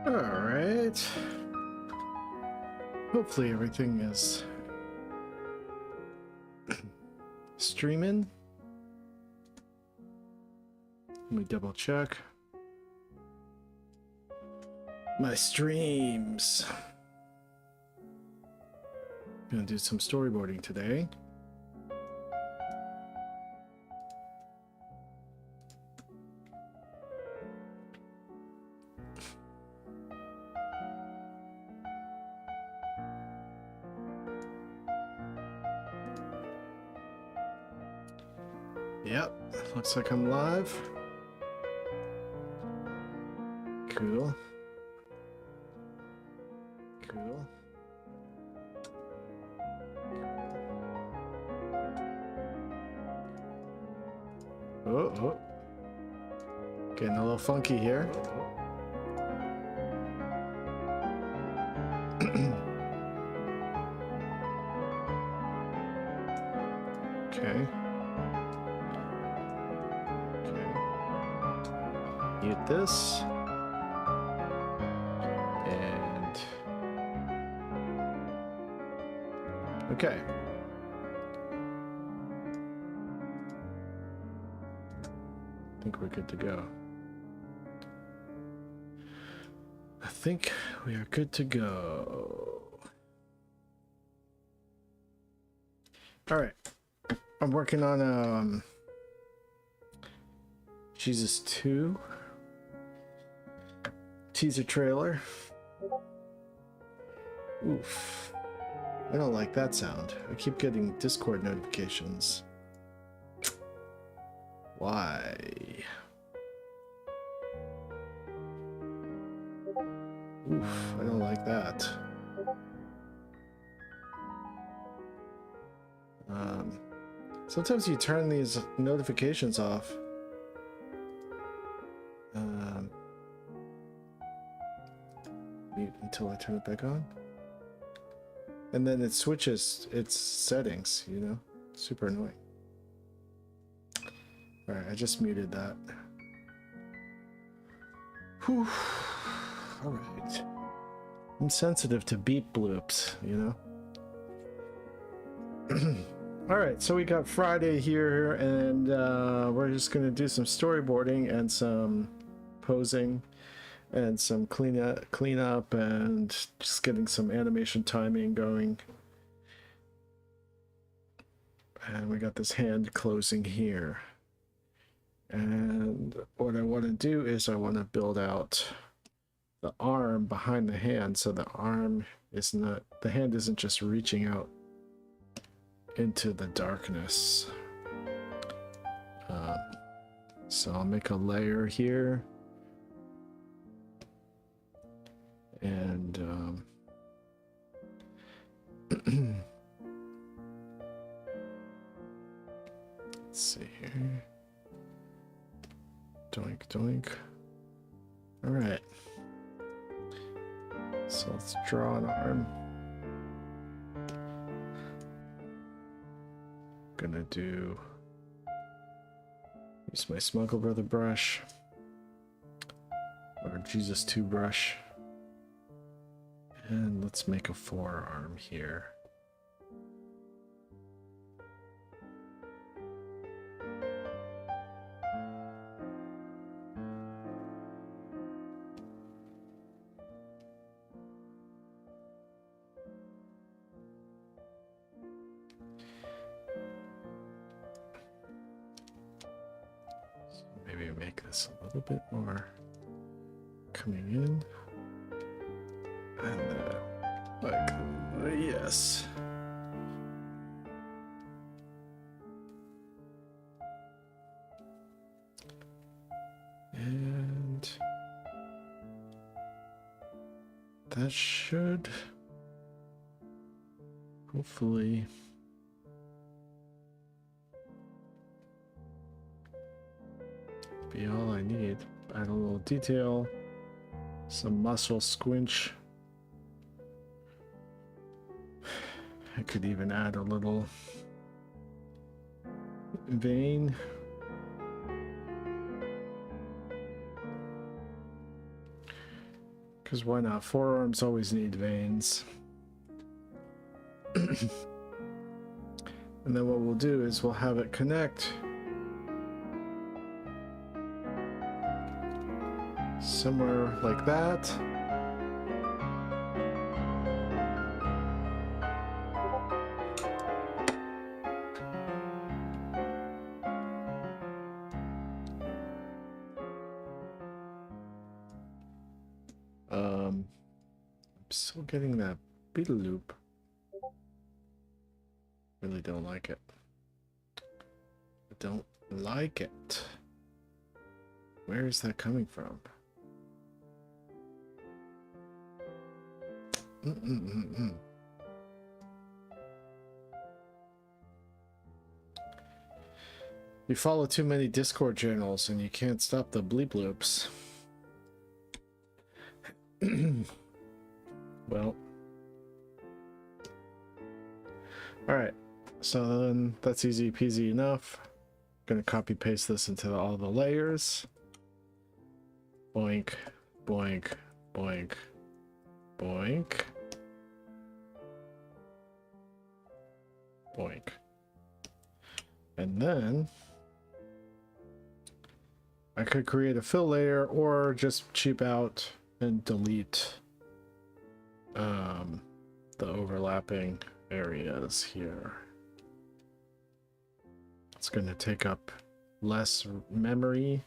All right. Hopefully everything is streaming. Let me double check my streams. Gonna do some storyboarding today. Yep, looks like I'm live. Cool. Cool. Oh. Getting a little funky here. Okay. Mute this. And okay. I think we're good to go. I think we are good to go. All right. I'm working on Jesus 2 teaser trailer. Oof. I don't like that sound. I keep getting Discord notifications. Why? Oof, I don't like that. Sometimes you turn these notifications off. Mute until I turn it back on. And then it switches its settings, you know? Super annoying. Alright, I just muted that. Whew. Alright. I'm sensitive to beep bloops, you know? Alright, so we got Friday here, and we're just gonna do some storyboarding and some posing and some cleanup and just getting some animation timing going. And we got this hand closing here. And what I want to do is I want to build out the arm behind the hand, so the arm is not, the hand isn't just reaching out into the darkness. So I'll make a layer here, and let's see here. Doink doink. All right. So let's draw an arm. Gonna use my Smuggle Brother brush or Jesus 2 brush, and let's make a forearm here. Maybe make this a little bit more coming in, and yes. And that should hopefully be all I need. Add a little detail, some muscle squinch. I could even add a little vein. Because why not? Forearms always need veins. And then what we'll do is we'll have it connect somewhere like that. I'm still getting that beetle loop. Really don't like it. I don't like it. Where is that coming from? You follow too many Discord channels and you can't stop the bleep loops. Well. Alright. So then that's easy peasy enough. Gonna copy paste this into all the layers. Boink, boink, boink, boink. Boink. And then I could create a fill layer or just cheap out and delete the overlapping areas here. It's going to take up less memory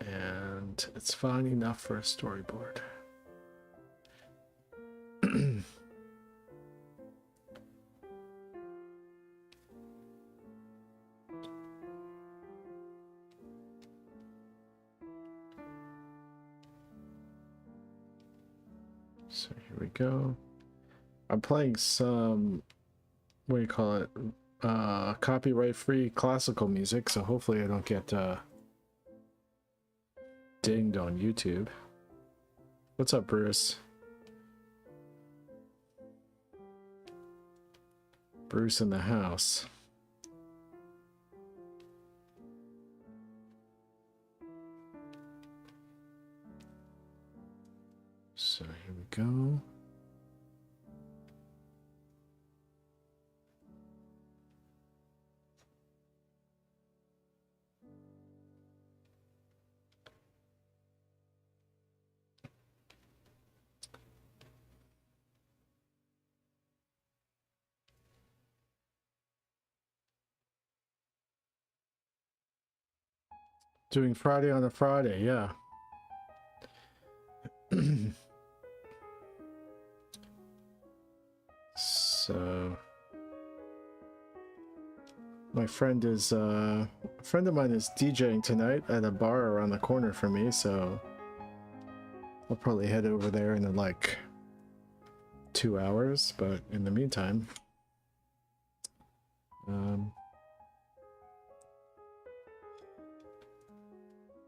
and it's fine enough for a storyboard. So here we go. I'm playing some, what do you call it, copyright-free classical music, so hopefully I don't get dinged on YouTube. What's up, Bruce? Bruce in the house. So here we go. Doing Friday on a Friday, yeah. So my friend is a friend of mine is DJing tonight at a bar around the corner from me, so I'll probably head over there in like 2 hours, but in the meantime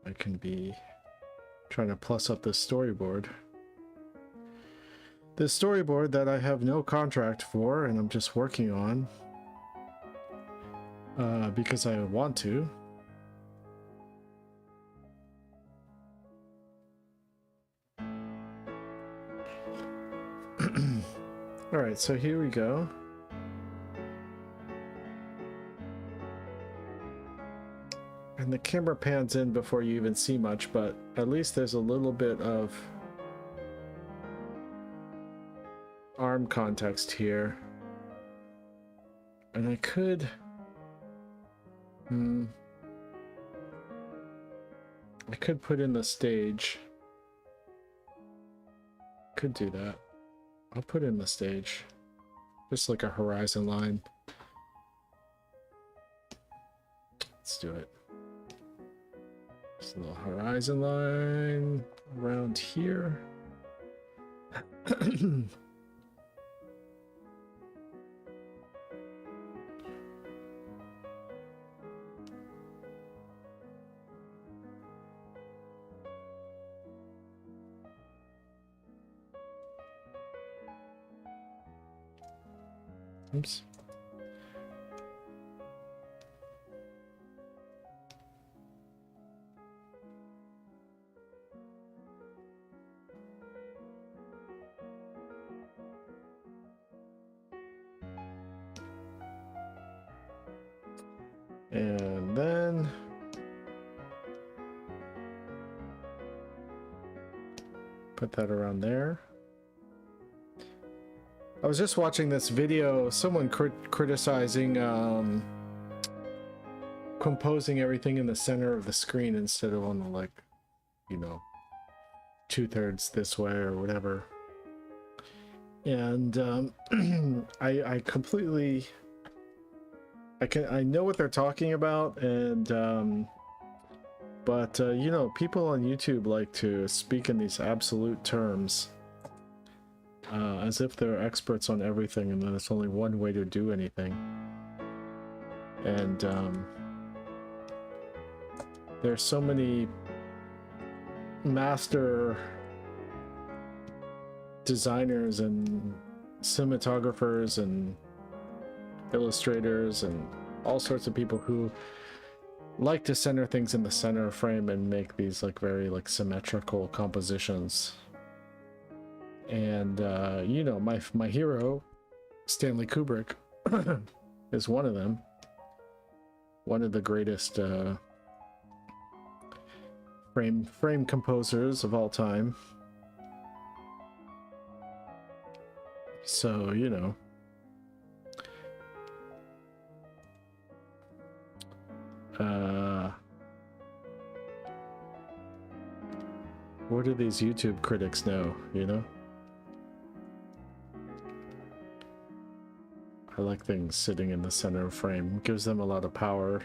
I can be trying to plus up this storyboard. This storyboard that I have no contract for and I'm just working on because I want to. Alright, so here we go. And the camera pans in before you even see much, but at least there's a little bit of arm context here. And I could... I could put in the stage. Could do that. I'll put in the stage. Just like a horizon line. Let's do it. Just a little horizon line around here. Oops. Put that around there. I was just watching this video, someone criticizing composing everything in the center of the screen instead of on the, like, you know, 2/3 this way or whatever. And I completely, I know what they're talking about, and but you know, people on YouTube like to speak in these absolute terms, as if they're experts on everything, and then there's only one way to do anything. And there's so many master designers and cinematographers and illustrators and all sorts of people who like to center things in the center frame and make these like very like symmetrical compositions. And you know, my hero Stanley Kubrick is one of them, one of the greatest frame composers of all time. So, you know, what do these YouTube critics know, you know? I like things sitting in the center of frame. It gives them a lot of power.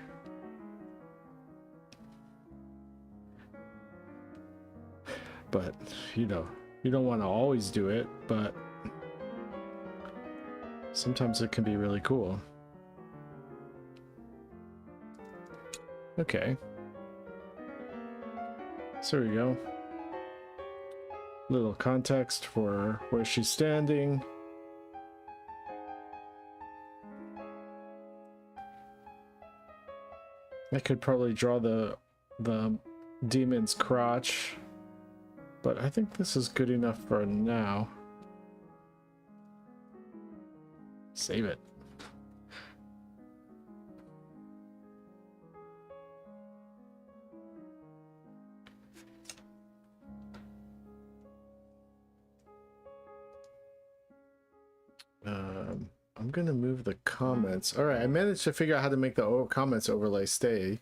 But, you know, you don't want to always do it, but sometimes it can be really cool. Okay. So there we go. Little context for where she's standing. I could probably draw the demon's crotch, but I think this is good enough for now. Save it. I'm gonna move the comments. All right, I managed to figure out how to make the comments overlay stay.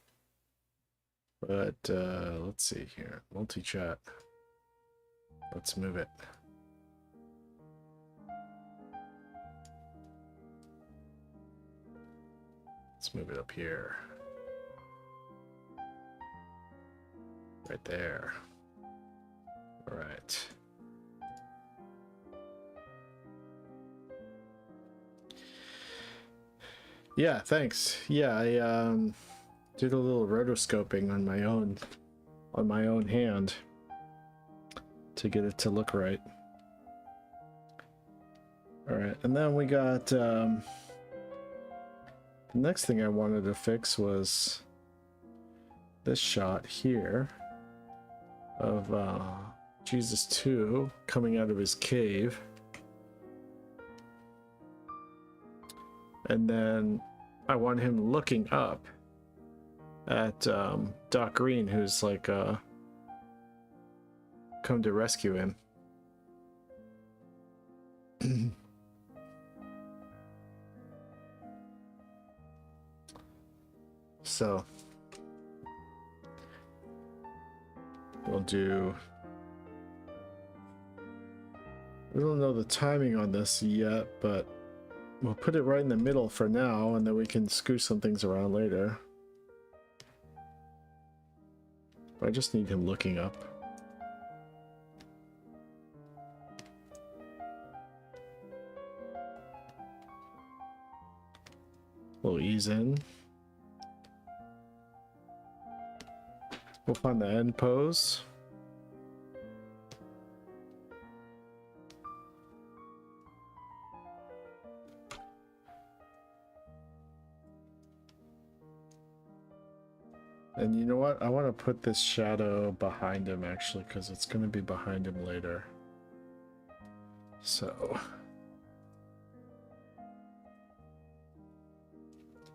But let's see here. Multi-chat. Let's move it. Let's move it up here. Right there. All right. Yeah, thanks. Yeah, I did a little rotoscoping on my own hand to get it to look right. All right, and then we got the next thing I wanted to fix was this shot here of Jesus 2 coming out of his cave. And then I want him looking up at Doc Green, who's like come to rescue him. So we'll do, we don't know the timing on this yet, but we'll put it right in the middle for now, and then we can screw some things around later. But I just need him looking up. We'll ease in. We'll find the end pose. And you know what? I want to put this shadow behind him, actually, because it's going to be behind him later. So,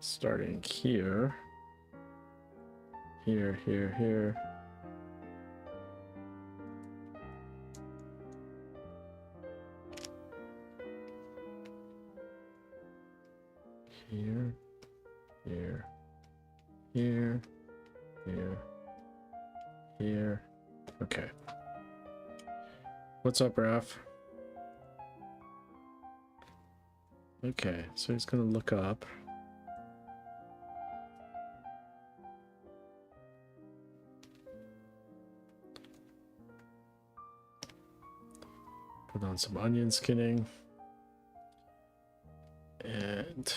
starting here. Here. here. Okay. What's up, Raph? Okay, so he's gonna look up. Put on some onion skinning. And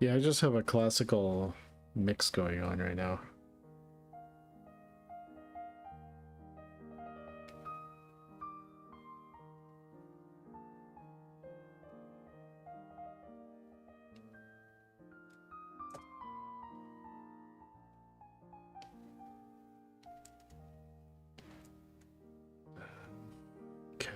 yeah, I just have a classical mix going on right now. Okay.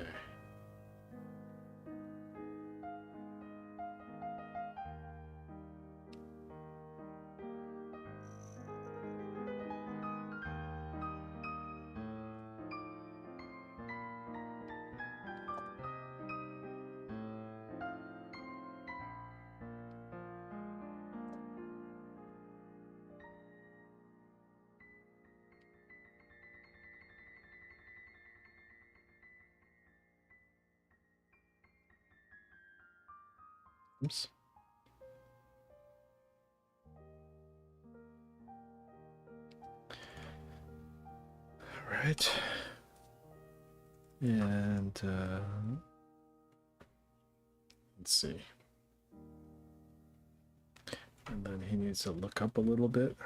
Oops. All right. And let's see. And then he needs to look up a little bit.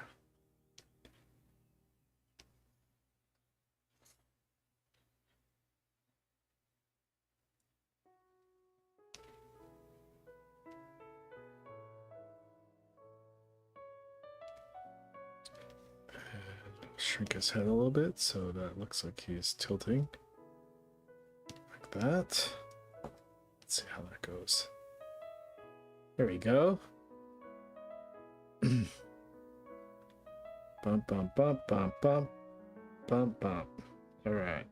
Shrink his head a little bit so that looks like he's tilting like that. Let's see how that goes. There we go. Bump, bump, bump, bump, bump, bump, bump. All right.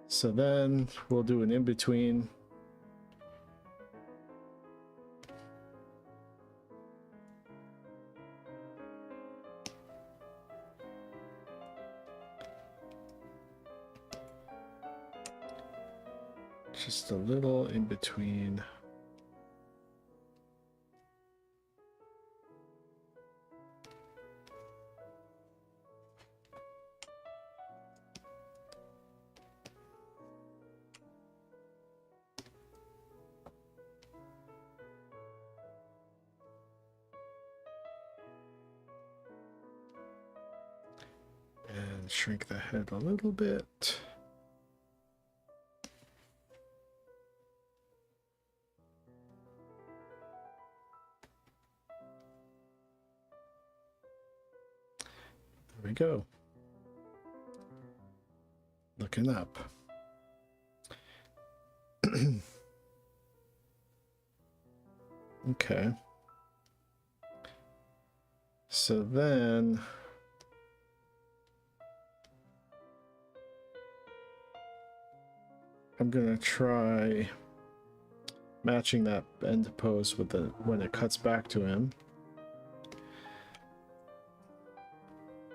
So then we'll do an in-between. Just a little in between. And shrink the head a little bit. There we go. Looking up. Okay. So then I'm gonna try matching that end pose with the when it cuts back to him.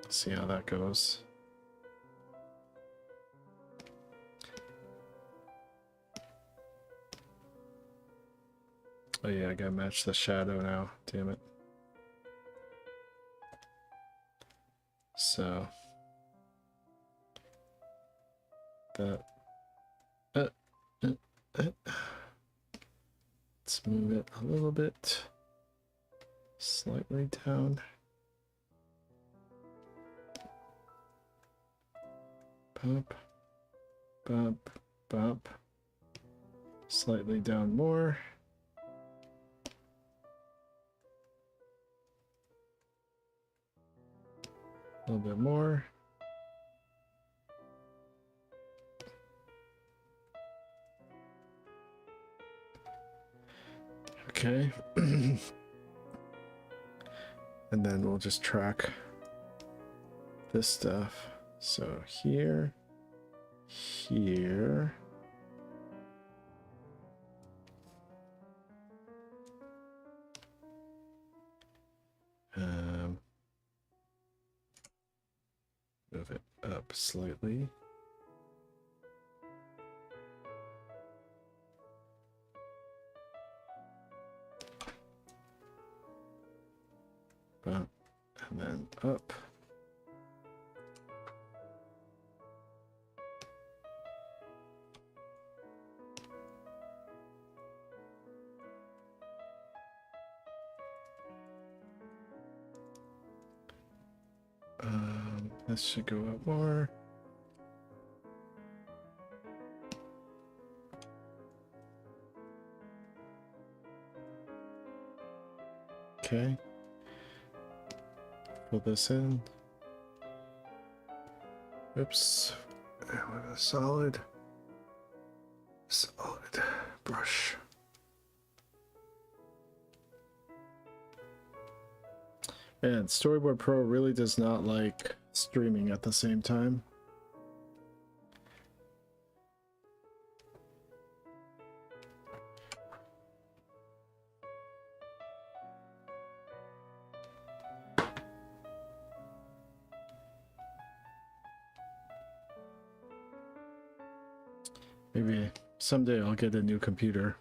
See how that goes. Oh yeah, I gotta match the shadow now. Damn it. So that let's move it a little bit slightly down. Bump, bump, bump. Slightly down more. A little bit more. Okay. And then we'll just track this stuff. So here, here, up slightly. Up and then up. This should go up more. Okay. Fill this in. Oops. And with a solid brush. And Storyboard Pro really does not like streaming at the same time. Maybe someday I'll get a new computer.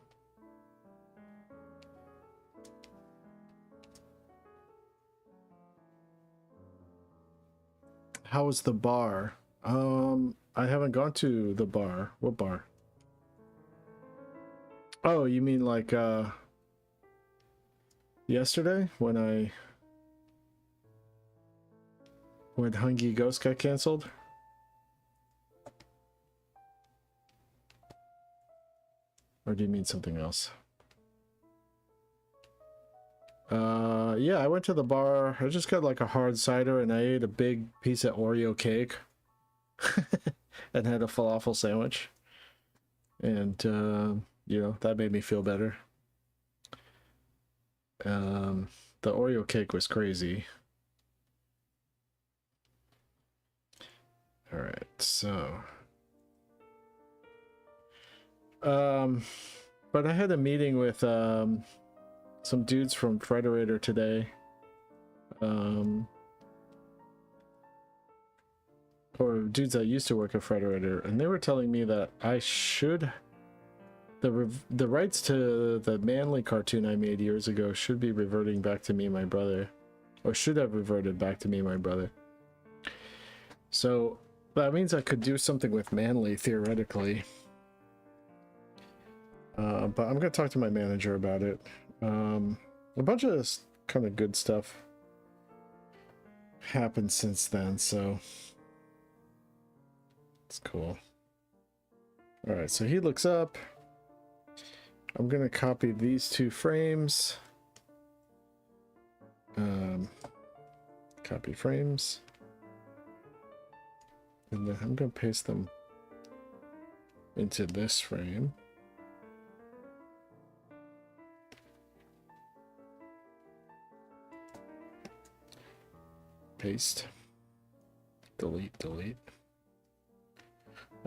How was the bar? I haven't gone to the bar. What bar? Oh, you mean like yesterday when Hungry Ghost got canceled? Or do you mean something else? Yeah, I went to the bar. I just got like a hard cider and I ate a big piece of Oreo cake and had a falafel sandwich. And, you know, that made me feel better. The Oreo cake was crazy. All right, so... but I had a meeting with, some dudes from Frederator today. Or dudes that used to work at Frederator, and they were telling me that I should... The rights to the Manly cartoon I made years ago should be reverting back to me and my brother. Or should have reverted back to me and my brother. So, that means I could do something with Manly, theoretically. But I'm gonna talk to my manager about it. A bunch of kind of good stuff happened since then, so it's cool. All right, so he looks up. I'm gonna copy these two frames. Copy frames, and then I'm gonna paste them into this frame. Paste, delete, delete,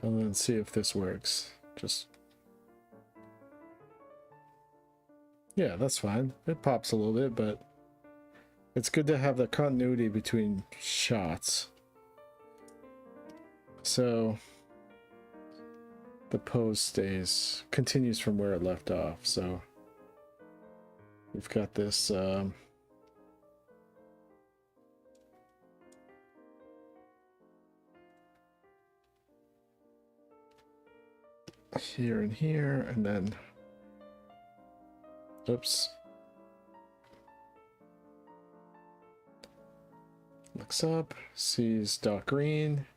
and then see if this works. Just, yeah, that's fine. It pops a little bit, but it's good to have the continuity between shots. So the pose continues from where it left off. So we've got this here and here, and then oops, looks up, sees Doc Green,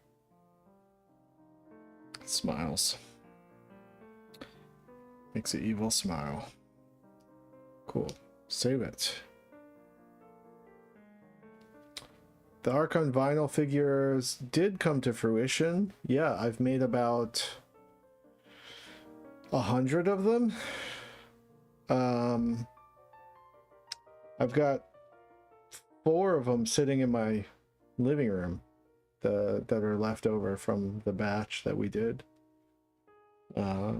smiles, makes an evil smile. Cool. Save it. The Archon vinyl figures did come to fruition. Yeah, I've made about 100 of them. I've got 4 of them sitting in my living room that are left over from the batch that we did. I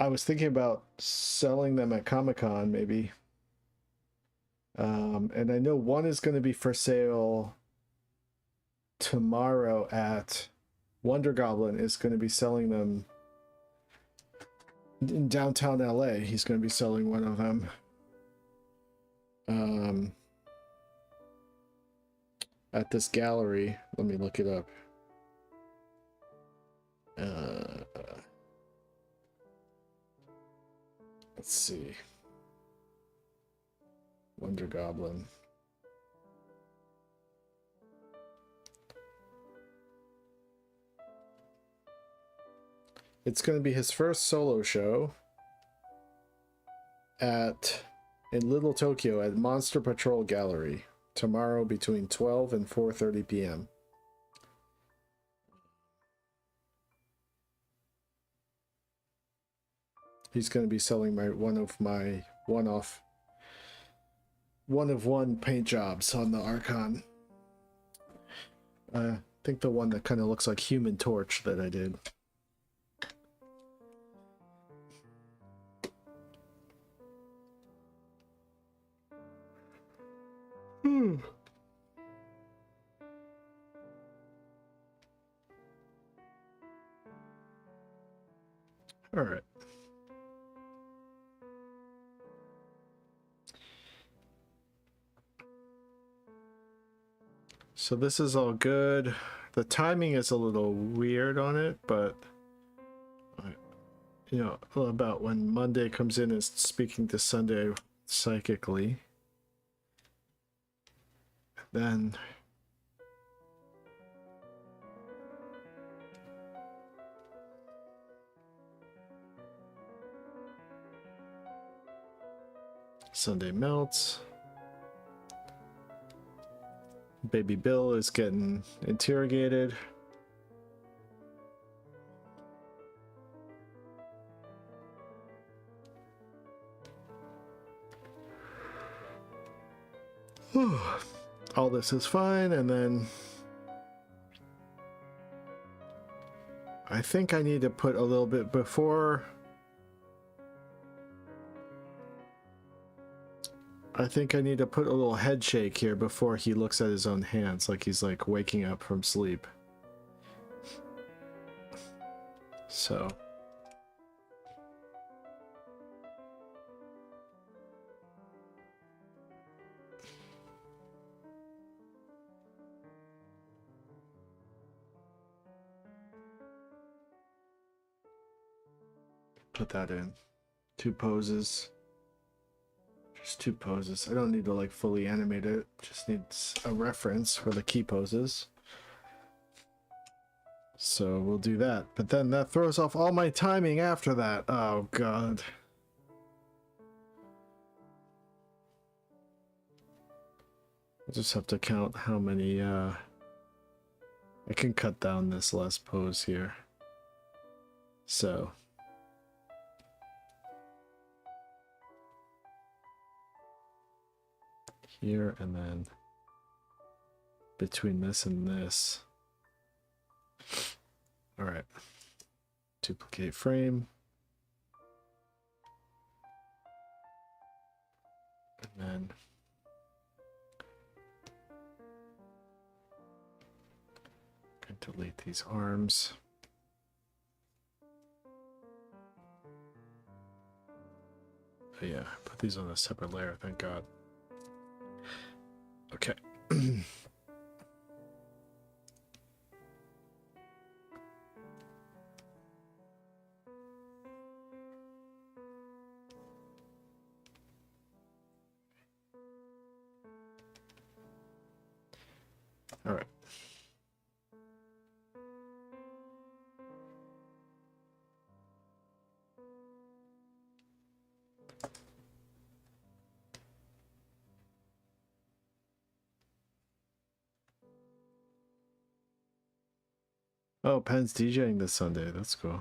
was thinking about selling them at Comic-Con, maybe. And I know one is going to be for sale tomorrow at Wonder Goblin is going to be selling them in downtown LA. He's going to be selling one of them. At this gallery. Let me look it up. Let's see. Wonder Goblin. It's going to be his first solo show in Little Tokyo at Monster Patrol Gallery tomorrow between 12 and 4:30 p.m. He's going to be selling one of one paint jobs on the Archon. I think the one that kind of looks like Human Torch that I did. All right. So this is all good. The timing is a little weird on it, but you know, about when Monday comes in and speaking to Sunday psychically, then Sunday melts. Baby Bill is getting interrogated. All this is fine, and then I think I need to put a little bit before. I think I need to put a little head shake here before he looks at his own hands, like he's like waking up from sleep. So. Put that in. 2 poses. Just 2 poses. I don't need to like fully animate it. Just needs a reference for the key poses. So we'll do that. But then that throws off all my timing after that. Oh god. I'll just have to count how many I can cut down this last pose here. So here, and then between this and this. All right. Duplicate frame. And then I'm going to delete these arms. Oh yeah, put these on a separate layer, thank God. Okay. All right. Oh, Penn's DJing this Sunday. That's cool.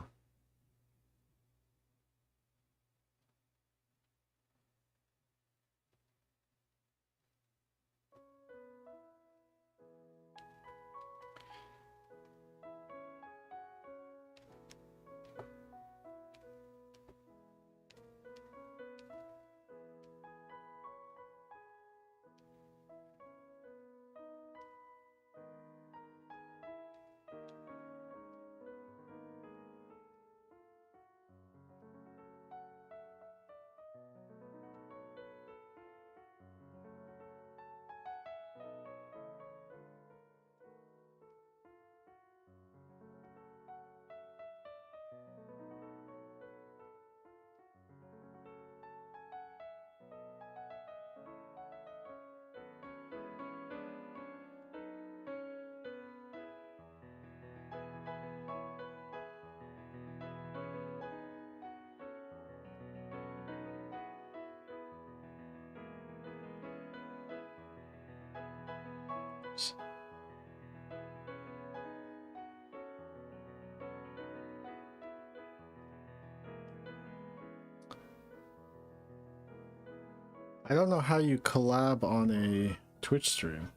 I don't know how you collab on a Twitch stream.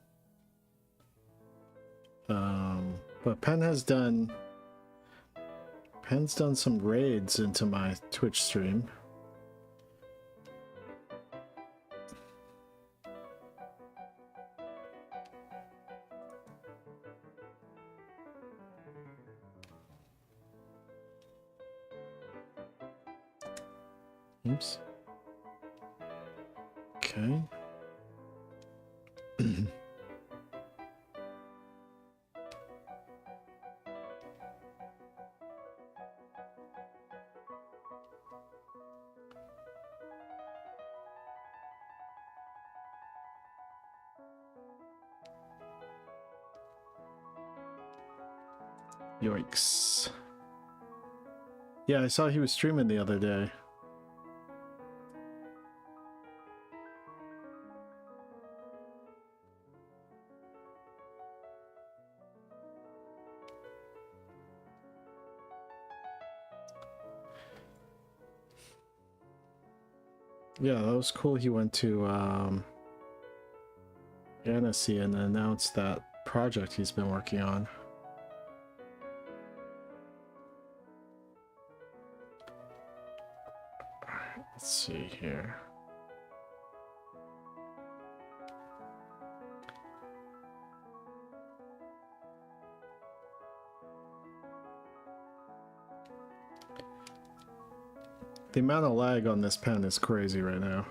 But Pen's done some raids into my Twitch stream. Oops. Okay. Yikes. Yeah, I saw he was streaming the other day. Yeah, that was cool. He went to Annecy and announced that project he's been working on. Let's see here. The amount of lag on this pen is crazy right now.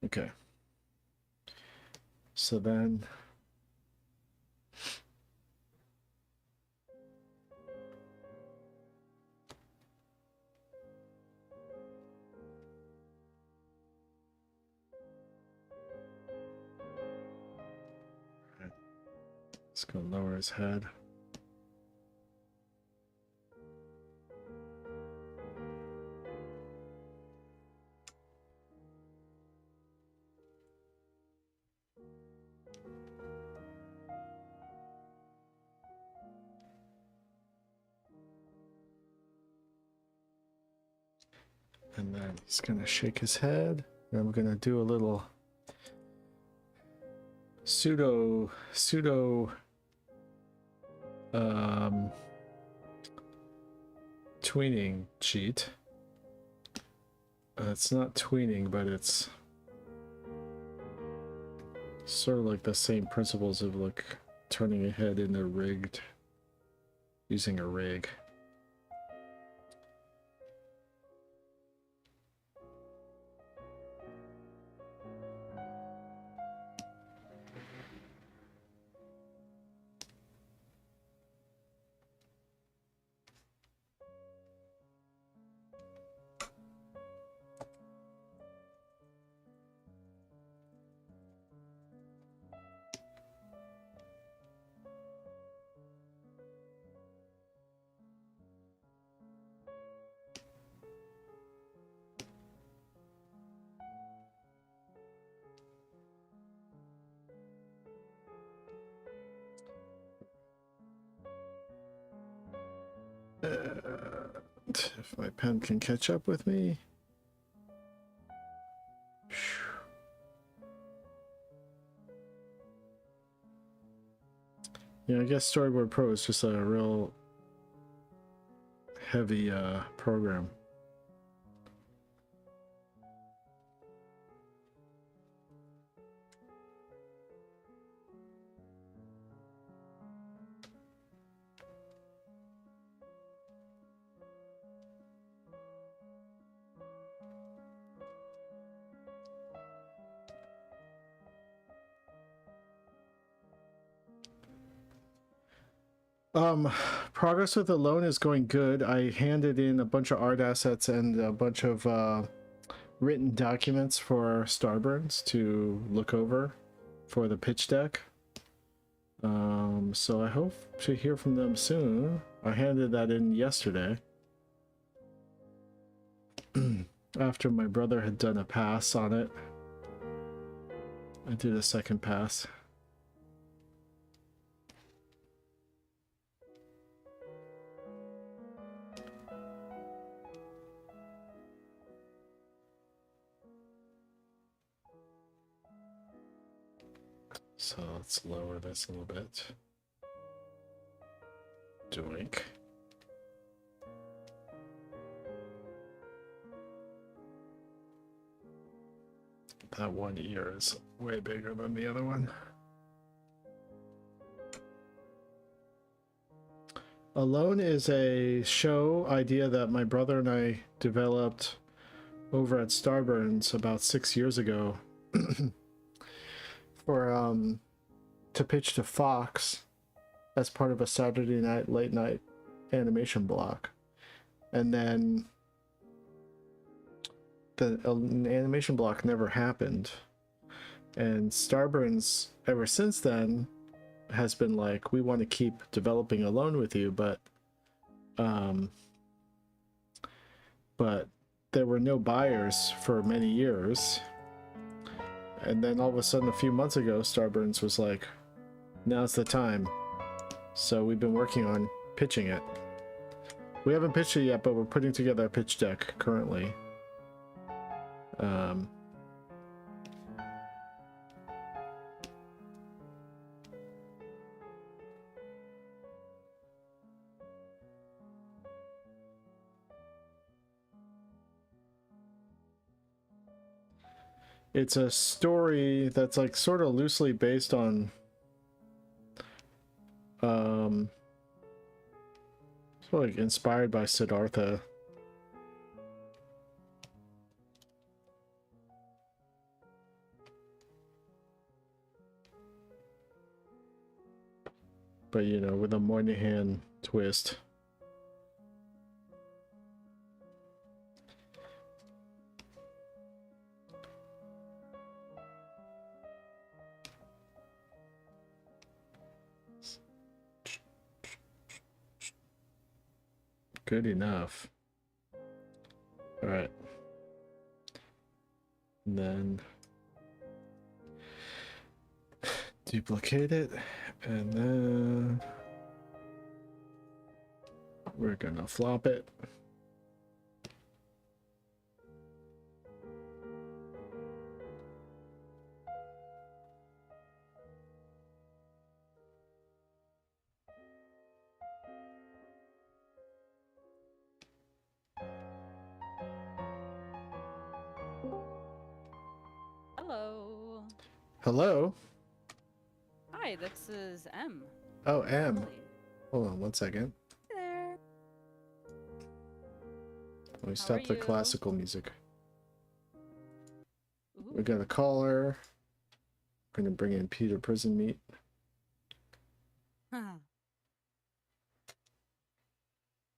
Okay. So then... Let's go lower his head. And then he's gonna shake his head. And I'm gonna do a little pseudo tweening cheat. It's not tweening, but it's sort of like the same principles of like turning a head into rigged, using a rig. If my pen can catch up with me. Yeah, I guess Storyboard Pro is just a real heavy program. Progress with the loan is going good. I handed in a bunch of art assets and a bunch of written documents for Starburns to look over for the pitch deck. So I hope to hear from them soon. I handed that in yesterday. After my brother had done a pass on it, I did a second pass. So let's lower this a little bit. Doink. That one ear is way bigger than the other one. Alone is a show idea that my brother and I developed over at Starburns about 6 years ago for to pitch to Fox as part of a Saturday night late night animation block. And then the animation block never happened. And Starburns ever since then has been like, we want to keep developing Alone with you, but there were no buyers for many years. And then all of a sudden, a few months ago, Starburns was like, now's the time. So we've been working on pitching it. We haven't pitched it yet, but we're putting together a pitch deck currently. It's a story that's like sort of loosely based on it's like inspired by Siddhartha. But you know, with a Moynihan twist. Good enough. All right. And then duplicate it, and then we're gonna flop it. Hello. Hello? Hi, this is M. Oh, M. Emily. Hold on one second. Hey there. Let me How stop are the you? classical music. We Ooh. got a caller. Gonna bring in Peter Prison Meat. Huh.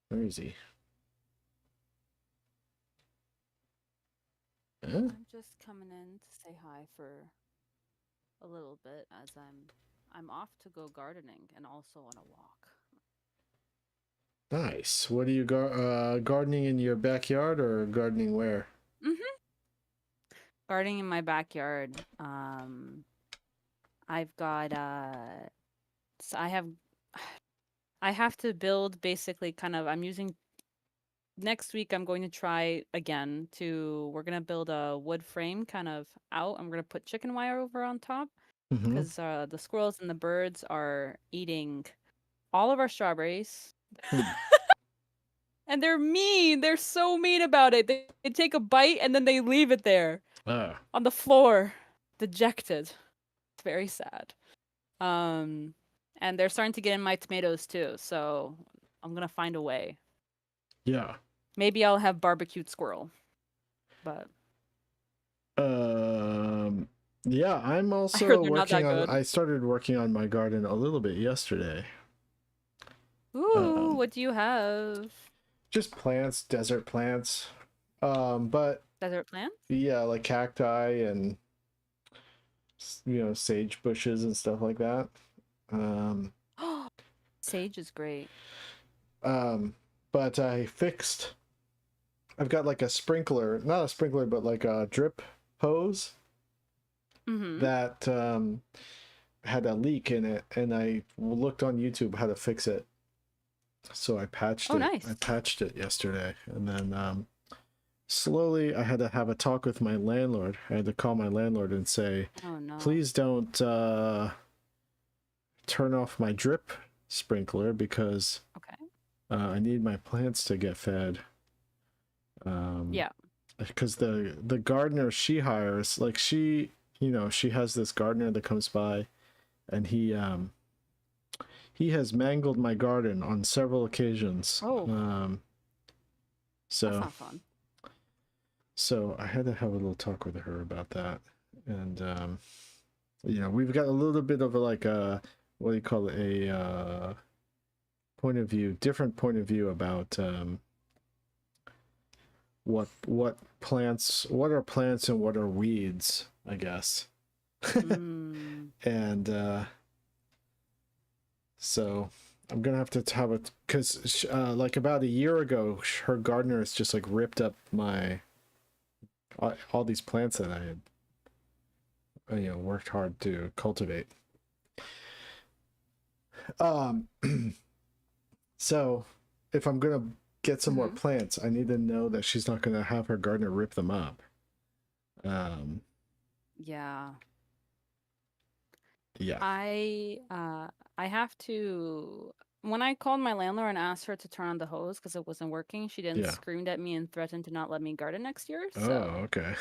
Where is he? Huh? I'm just coming in to say hi for a little bit as I'm off to go gardening and also on a walk. Nice. What are you gardening in your backyard or gardening where? Gardening in my backyard. I've got so I have to build basically kind of I'm using next week I'm going to try again we're going to build a wood frame kind of out. I'm going to put chicken wire over on top Mm-hmm. because the squirrels and the birds are eating all of our strawberries. And they're mean. They're so mean about it. They take a bite and then they leave it there on the floor, dejected. It's very sad. And they're starting to get in my tomatoes too. So I'm going to find a way. Yeah. Maybe I'll have barbecued squirrel. But yeah, I'm also they're not that working on good. I started working on my garden a little bit yesterday. Ooh, what do you have? Just plants, desert plants. But Desert plants? yeah, like cacti and sage bushes and stuff like that. Sage is great. But I fixed I've got like a sprinkler, not a sprinkler, but like a drip hose Mm-hmm. that had a leak in it, and I looked on YouTube how to fix it. So I patched Oh, it. nice. I patched it yesterday, and then slowly I had to have a talk with my landlord. I had to call my landlord and say, Oh no. please don't turn off my drip sprinkler because Okay. I need my plants to get fed. Yeah. Because the gardener she hires, like she has this gardener that comes by, and he has mangled my garden on several occasions. Oh, that's So not fun. so I had to have a little talk with her about that, and we've got a little bit of like a, what do you call it, a different point of view about what are plants and what are weeds, I guess. Mm. And so I'm gonna have to have it, because like about a year ago, her gardener has just like ripped up my all these plants that I had worked hard to cultivate. So if I'm gonna get some more plants, I need to know that she's not gonna have her gardener rip them up. Yeah. Yeah. I have to, when I called my landlord and asked her to turn on the hose because it wasn't working, she then Yeah. screamed at me and threatened to not let me garden next year. Oh, So okay.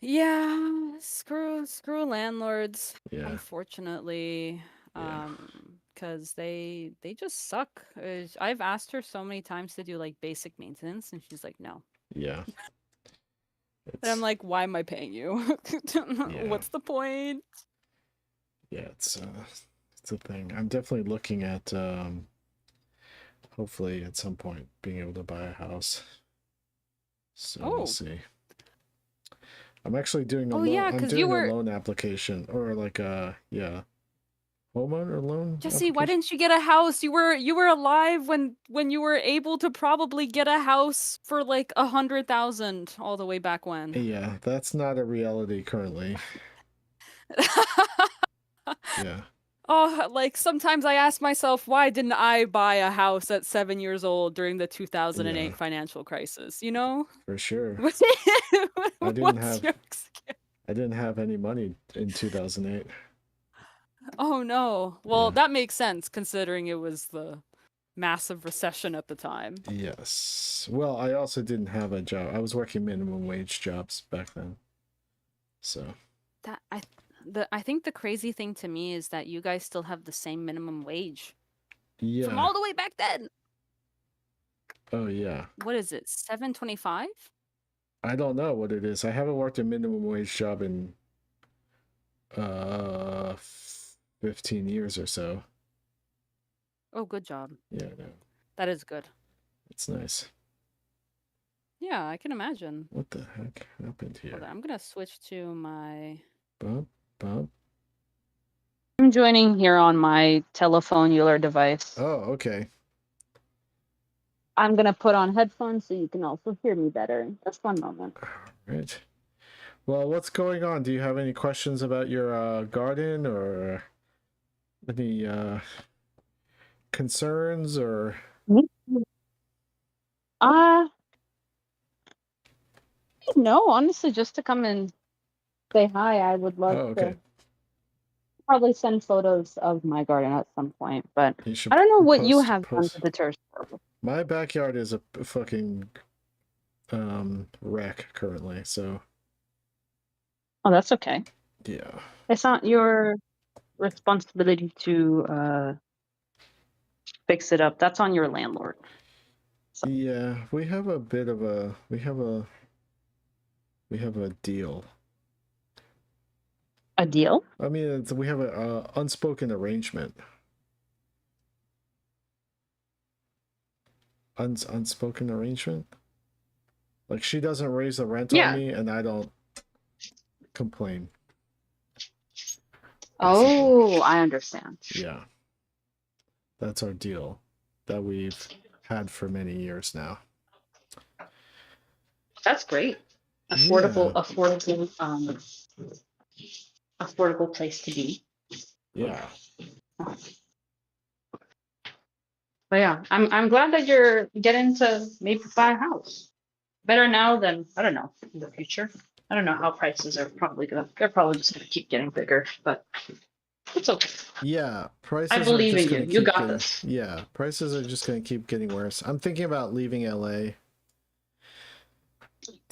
yeah, screw landlords, Yeah. unfortunately. Yeah. Because they just suck. I've asked her so many times to do like basic maintenance and she's like, no. Yeah. And I'm like, why am I paying you? Yeah. What's the point? Yeah, it's a thing. I'm definitely looking at hopefully at some point being able to buy a house. So we'll see. I'm actually doing a yeah, I'm because doing you were a loan application, or like homeowner loan. Jesse, why application? didn't you get a house? You were alive when you were able to probably get a house for like 100,000 all the way back when. Yeah, that's not a reality currently. Yeah. Oh, like sometimes I ask myself, why didn't I buy a house at 7 years old during the 2008 Yeah, financial crisis? You know? for sure. What's I didn't your have excuse? I didn't have any money in 2008. Oh no. Well, Yeah. that makes sense considering it was the massive recession at the time. Yes. Well, I also didn't have a job. I was working minimum wage jobs back then. So. That I think the crazy thing to me is that you guys still have the same minimum wage from Yeah. all the way back then. Oh yeah. What is it? 7.25? I don't know what it is. I haven't worked a minimum wage job in 15 years or so. Oh, good job. Yeah, no. That is good. It's nice. Yeah, I can imagine. What the heck happened here? Hold on, I'm gonna switch to my. Bump. I'm joining here on my telephonular device. Oh, okay. I'm gonna put on headphones so you can also hear me better. Just one moment. All right. Well, what's going on? Do you have any questions about your garden, or any concerns, or? No, honestly, just to come and say hi. I would love to probably send photos of my garden at some point, but I don't know what you have done to the terrace. My backyard is a fucking wreck currently, so. Oh, that's okay. Yeah. It's not your responsibility to fix it up. That's on your landlord. So. Yeah, we have a bit of a deal. A deal? I mean, we have a unspoken arrangement. Unspoken arrangement? Like, she doesn't raise the rent on me, and I don't complain. Oh, I understand. Yeah. That's our deal that we've had for many years now. That's great. Yeah. Affordable place to be. Yeah. But yeah, I'm glad that you're getting to maybe buy a house. Better now than, I don't know, in the future. I don't know how prices are they're probably just gonna keep getting bigger, but it's okay. Yeah, I prices are believe just in you. gonna You keep got getting. this. Yeah, prices are just gonna keep getting worse. I'm thinking about leaving LA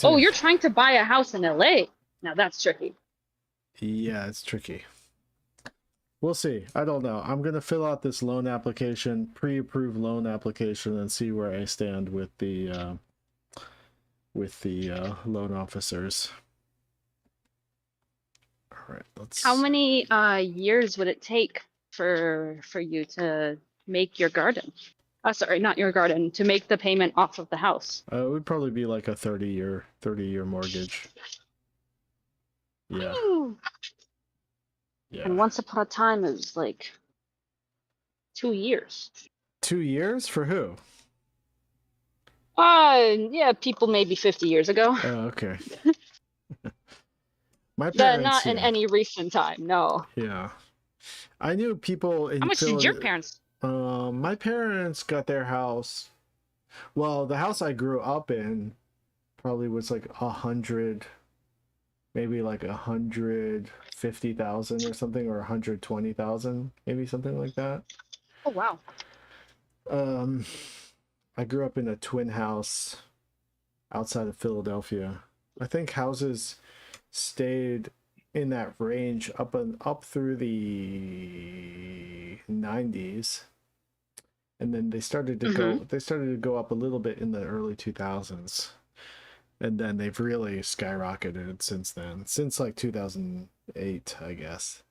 Oh, to. you're trying to buy a house in LA. Now that's tricky. Yeah, it's tricky. We'll see. I don't know. I'm gonna fill out this loan application, pre-approved loan application, and see where I stand with the loan officers. All right, let's. How many years would it take for you to make your garden? Sorry, not your garden, to make the payment off of the house. It would probably be like a 30-year mortgage. Yeah. Ooh. Yeah. And once upon a time, it was like 2 years. 2 years for who? Yeah, people maybe 50 years ago. Oh, okay. My parents. Not in any recent time, no. Yeah. I knew people in How much did your parents? My parents got their house. Well, the house I grew up in probably was like 100, maybe like 150,000 or something, or 120,000, maybe something like that. Oh wow. I grew up in a twin house outside of Philadelphia. I think houses stayed in that range up through the 90s, and then they started to go up a little bit in the early 2000s, and then they've really skyrocketed since then, since like 2008, I guess.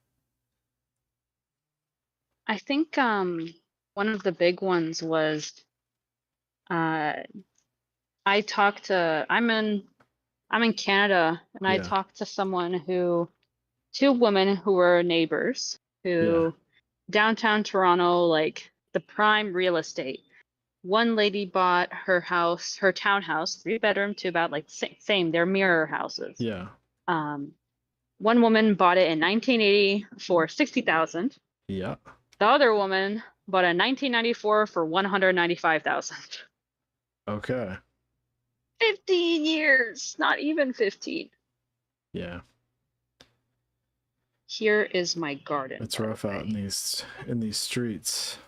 I think one of the big ones was I'm in Canada, and I talked to two women who were neighbors who downtown Toronto, like the prime real estate. One lady bought her townhouse, 3-bedroom, 2-bath, like same, they're mirror houses. Yeah. One woman bought it in 1980 for 60,000. Yeah. The other woman bought it in 1994 for 195,000. Okay. 15 years, not even 15. Yeah. Here is my garden. It's rough out in these streets.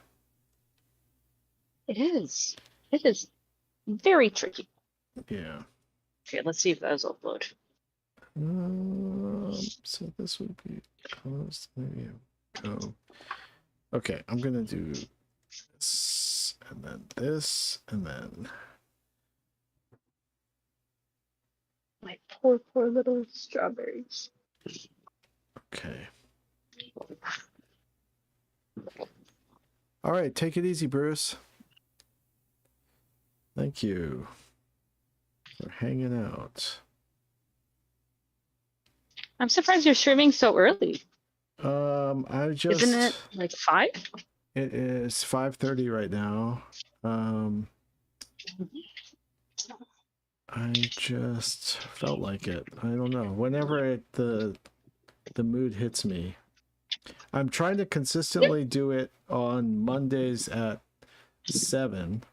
It is. It is very tricky. Yeah. Okay, let's see if those upload. So this would be closed. Maybe go. Okay, I'm gonna do this, and then this, and then. My poor little strawberries. Okay. All right, take it easy, Bruce. Thank you for hanging out. I'm surprised you're streaming so early. Isn't it like 5? It is 5:30 right now. I just felt like it. I don't know. Whenever the mood hits me. I'm trying to consistently do it on Mondays at 7.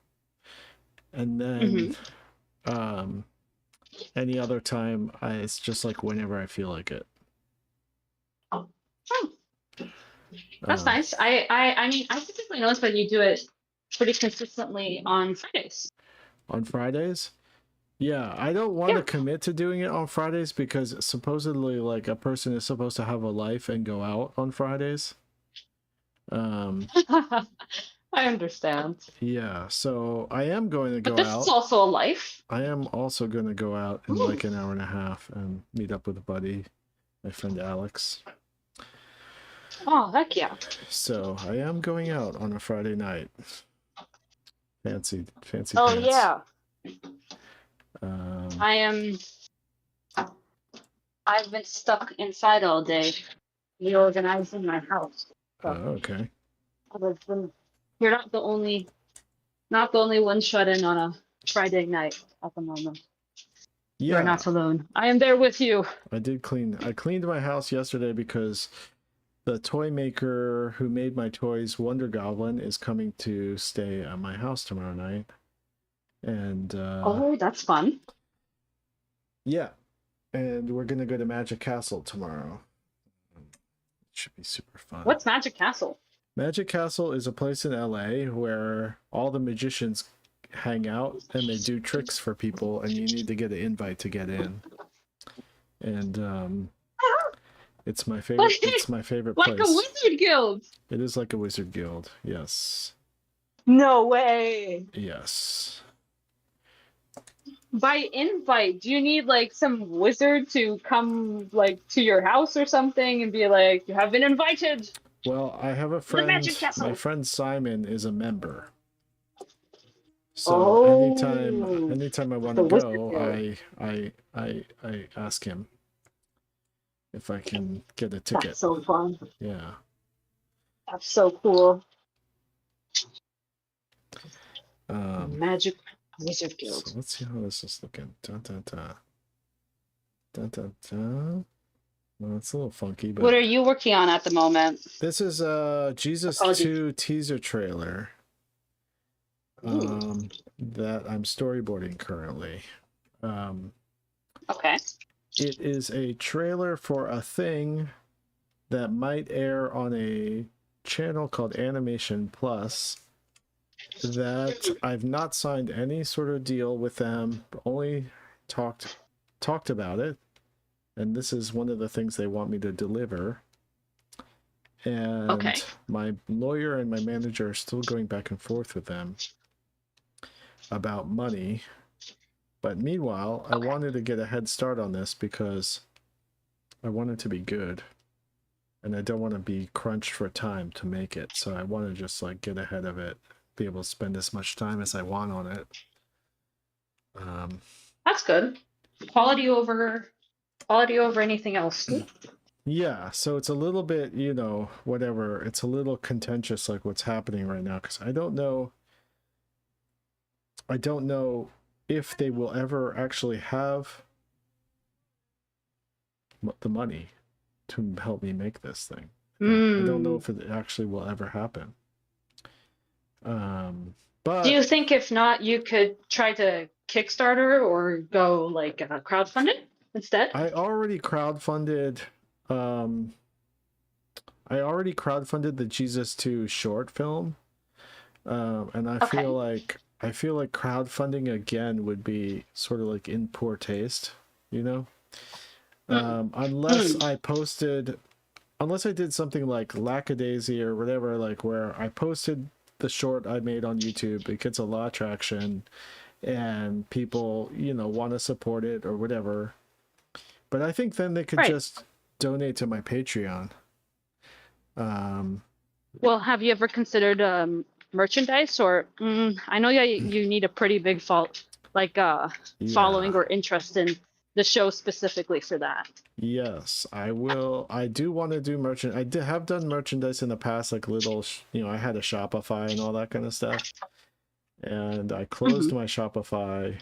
And then any other time, it's just like whenever I feel like it. Oh. That's nice. I mean, I typically notice that you do it pretty consistently on Fridays. On Fridays? Yeah, I don't want to commit to doing it on Fridays because supposedly, like, a person is supposed to have a life and go out on Fridays. I understand. Yeah, so I am going to go out. But this is also a life. I am also going to go out in like an hour and a half and meet up with a buddy, my friend Alex. Oh, heck yeah. So I am going out on a Friday night. Fancy Oh, pants. yeah. I've been stuck inside all day reorganizing my house. So okay. You're not the only one shut in on a Friday night at the moment. You are Yeah, not alone. I am there with you. I cleaned my house yesterday because the toy maker who made my toys, Wonder Goblin, is coming to stay at my house tomorrow night. And Oh, that's fun. yeah, and we're gonna go to Magic Castle tomorrow. It should be super fun. What's Magic Castle? Magic Castle is a place in LA where all the magicians hang out and they do tricks for people, and you need to get an invite to get in. And it's my favorite. It's my favorite Like place. a wizard guild. It is like a wizard guild. Yes. No way. Yes. By invite, do you need like some wizard to come like to your house or something and be like, you have been invited? Well, I have a The friend. Magic Castle. My friend Simon is a member. So anytime I want to The wizard go, guild. I ask him if I can get a ticket. That's so fun. Yeah. That's so cool. Magic Wizard Guild. So let's see how this is looking. Dun, dun, dun. Dun, dun, dun. Well, it's a little funky, but What are you working on at the moment? this is Jesus 2 teaser trailer. That I'm storyboarding currently. Okay. It is a trailer for a thing that might air on a channel called Animation Plus that I've not signed any sort of deal with them, only talked about it, and this is one of the things they want me to deliver. And my lawyer and my manager are still going back and forth with them about money. But meanwhile, I wanted to get a head start on this because I want it to be good. And I don't want to be crunched for time to make it. So I want to just like get ahead of it, be able to spend as much time as I want on it. That's good. Quality over anything else. Yeah, so it's a little bit, you know, whatever. It's a little contentious, like what's happening right now, because I don't know if they will ever actually have the money to help me make this thing. I don't know if it actually will ever happen. But do you think if not, you could try to Kickstarter or go like crowdfunded instead? I already crowdfunded the Jesus 2 short film. And I feel like crowdfunding again would be sort of like in poor taste, you know? Unless I did something like Lackadaisy or whatever, like where I posted the short I made on YouTube, it gets a lot of traction and people, you know, want to support it or whatever. But I think then they could just donate to my Patreon. Well, have you ever considered merchandise or I know you need a pretty big following or interest in the show specifically for that. Yes, I will. I do want to do merchant. I have done merchandise in the past, like little, you know, I had a Shopify and all that kind of stuff. And I closed my Shopify,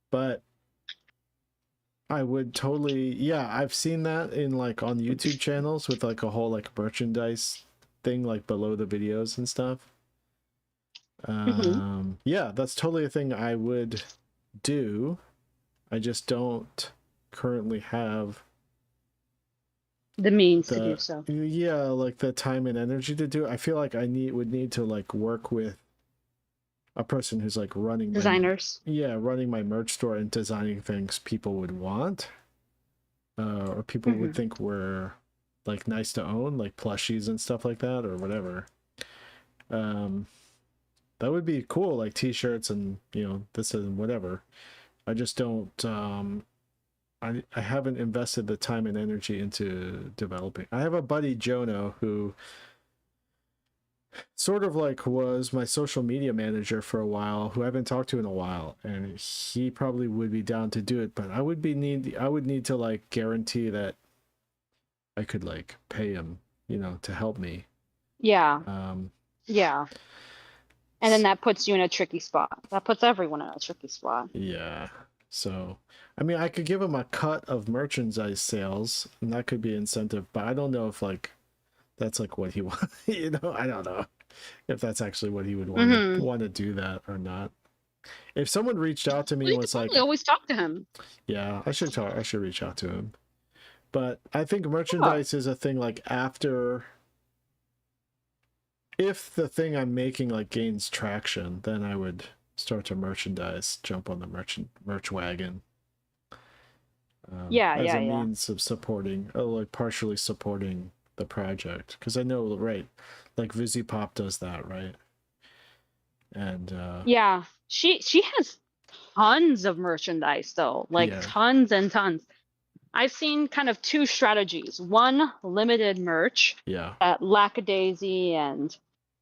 but I would totally, yeah, I've seen that in like on YouTube channels with like a whole like merchandise thing like below the videos and stuff. Yeah, that's totally a thing I would do. I just don't currently have the means to do so. Yeah, like the time and energy to do it. I feel like I would need to like work with a person who's like running designers. Running my merch store and designing things people would want, or people would think were like nice to own, like plushies and stuff like that, or whatever. That would be cool, like t-shirts and, you know, this and whatever. I just don't, I haven't invested the time and energy into developing. I have a buddy, Jono, who sort of like was my social media manager for a while, who I haven't talked to in a while, and he probably would be down to do it, but I would need to like guarantee that I could like pay him, you know, to help me. Yeah. Yeah. And then that puts you in a tricky spot. That puts everyone in a tricky spot. Yeah. So, I mean, I could give him a cut of merchandise sales, and that could be incentive. But I don't know if like that's like what he wants. You know, I don't know if that's actually what he would want to do that or not. If someone reached out to me Well, and was like, always talk to him. yeah, I should reach out to him. But I think merchandise is a thing like after, if the thing I'm making like gains traction, then I would start to merchandise, jump on the merch wagon. As a means of supporting, like partially supporting the project, because I know, right, like VisiPop does that, right? And yeah, she has tons of merchandise though, like tons and tons. I've seen kind of two strategies. One, limited merch. Yeah. Lackadaisy and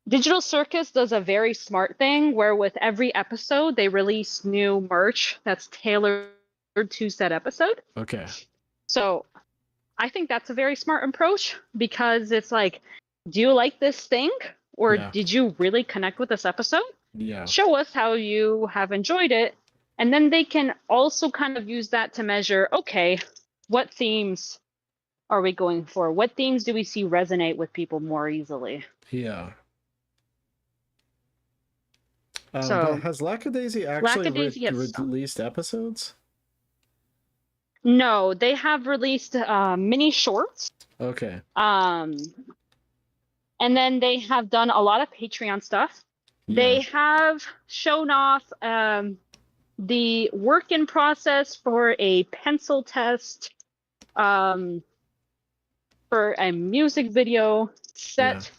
Digital Circus does a very smart thing where with every episode they release new merch that's tailored to said episode. Okay. So I think that's a very smart approach because it's like, do you like this thing? Or did you really connect with this episode? Yeah. Show us how you have enjoyed it. And then they can also kind of use that to measure, okay, what themes are we going for? What themes do we see resonate with people more easily? Yeah. So but has Lackadaisy actually released episodes? No, they have released mini shorts. Okay. And then they have done a lot of Patreon stuff. Yeah. They have shown off the work in process for a pencil test, for a music video set,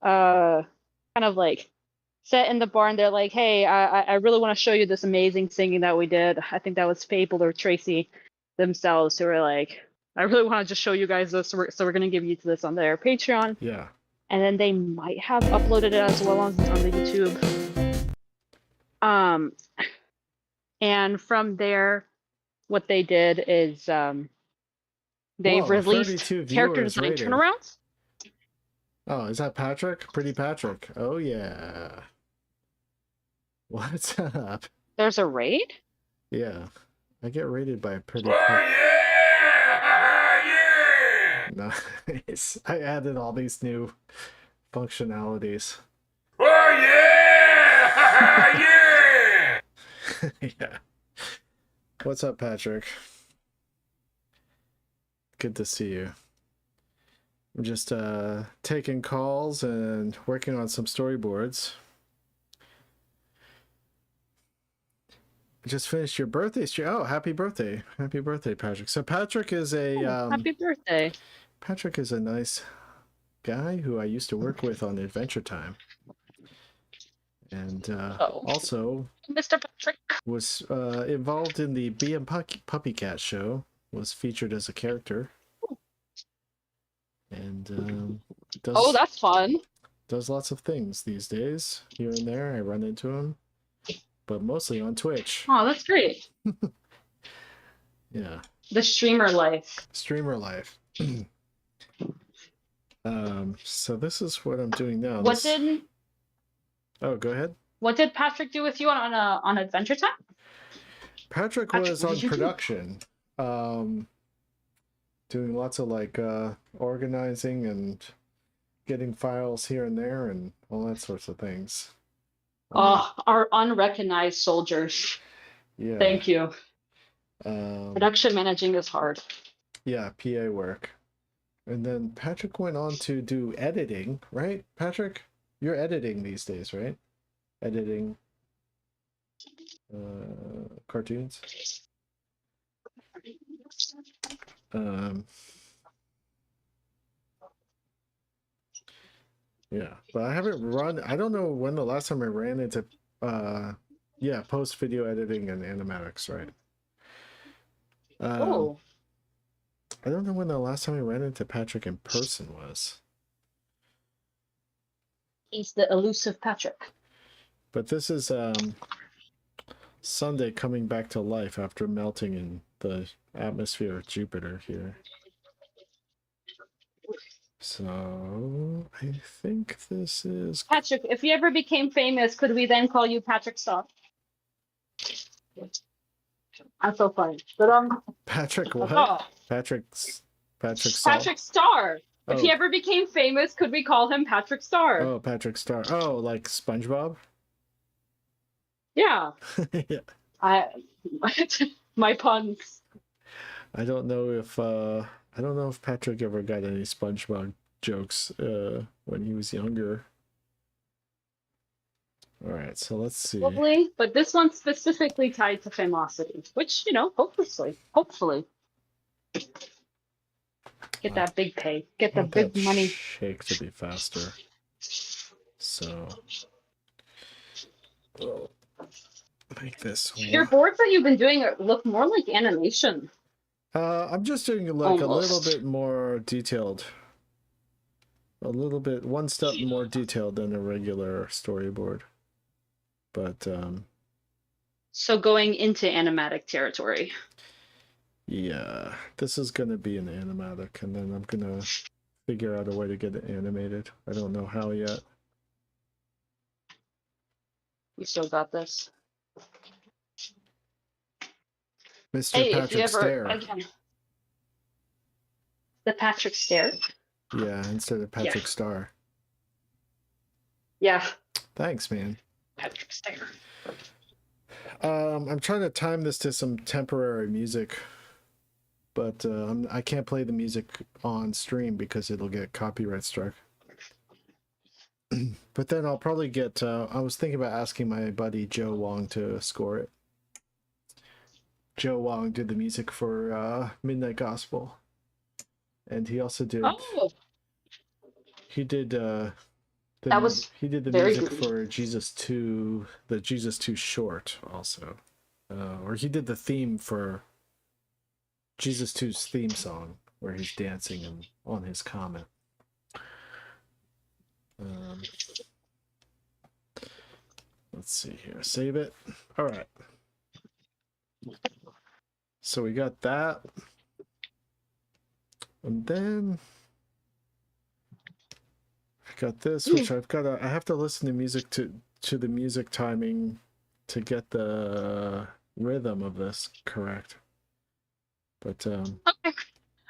kind of like set in the barn. They're like, hey, I really want to show you this amazing singing that we did. I think that was Fable or Tracy themselves who were like, I really want to just show you guys this, so we're going to give you to this on their Patreon. Yeah. And then they might have uploaded it as well on the YouTube. And from there, what they did is they've released character design turnarounds. Oh, is that Patrick? Pretty Patrick. Oh, yeah. What's up? There's a raid? Yeah. I get raided by a Pretty Patrick. Yeah! Nice. I added all these new functionalities. Oh, yeah! Yeah! Yeah. What's up, Patrick? Good to see you. I'm just taking calls and working on some storyboards. I just finished your birthday stream. Oh, happy birthday. Happy birthday, Patrick. So Patrick is a happy birthday. Patrick is a nice guy who I used to work with on Adventure Time. And also Mr. Patrick was involved in the Bee and Puppy Cat show, was featured as a character. And does, that's fun. Does lots of things these days. Here and there, I run into him, but mostly on Twitch. Oh, that's great. Yeah. The streamer life. Streamer life. So this is what I'm doing now. Oh, go ahead. What did Patrick do with you on Adventure Time? Patrick was on production. Doing lots of like organizing and getting files here and there and all that sorts of things. Our unrecognized soldiers. Yeah. Thank you. Production managing is hard. Yeah, PA work. And then Patrick went on to do editing, right? Patrick, you're editing these days, right? Editing cartoons. Yeah, but I haven't I don't know when the last time I ran into post video editing and animatics, right? I don't know when the last time I ran into Patrick in person was. He's the elusive Patrick. But this is Sunday coming back to life after melting in the atmosphere of Jupiter here. So I think this is Patrick. If you ever became famous, could we then call you Patrick Star? I'm so funny. But Patrick what? oh, Patrick Saul. Patrick Star. If he Oh. ever became famous, could we call him Patrick Star? Oh, Patrick Star. Oh, like SpongeBob? Yeah. Yeah. My puns. I don't know if Patrick ever got any SpongeBob jokes when he was younger. All right, so let's see. Probably, but this one's specifically tied to famosity, which, hopefully. Get that big pay. Get I the want big that money. shake to be faster. So we'll make this Your boards that you've been doing look more like animation. I'm just doing like a little Almost. bit more detailed. A little bit, one step more detailed than a regular storyboard. But So going into animatic territory. yeah, this is gonna be an animatic, and then I'm gonna figure out a way to get it animated. I don't know how yet. We still got this. Mr. Hey, Patrick if you ever Stare. again, the Patrick Stare. Yeah, instead of Patrick Star. Yeah, Thanks, man. Patrick Stare. I'm trying to time this to some temporary music, but I can't play the music on stream because it'll get copyright struck. But then I'll probably get. I was thinking about asking my buddy Joe Wong to score it. Joe Wong did the music for Midnight Gospel, and he also did. Oh, He did. He did the very music good. for Jesus 2, the Jesus 2 short also. Or he did the theme for Jesus 2's theme song where he's dancing and on his comet. Let's see here. Save it. All right. So we got that. And then I got this, which I have to listen to music to the music timing to get the rhythm of this correct. But okay.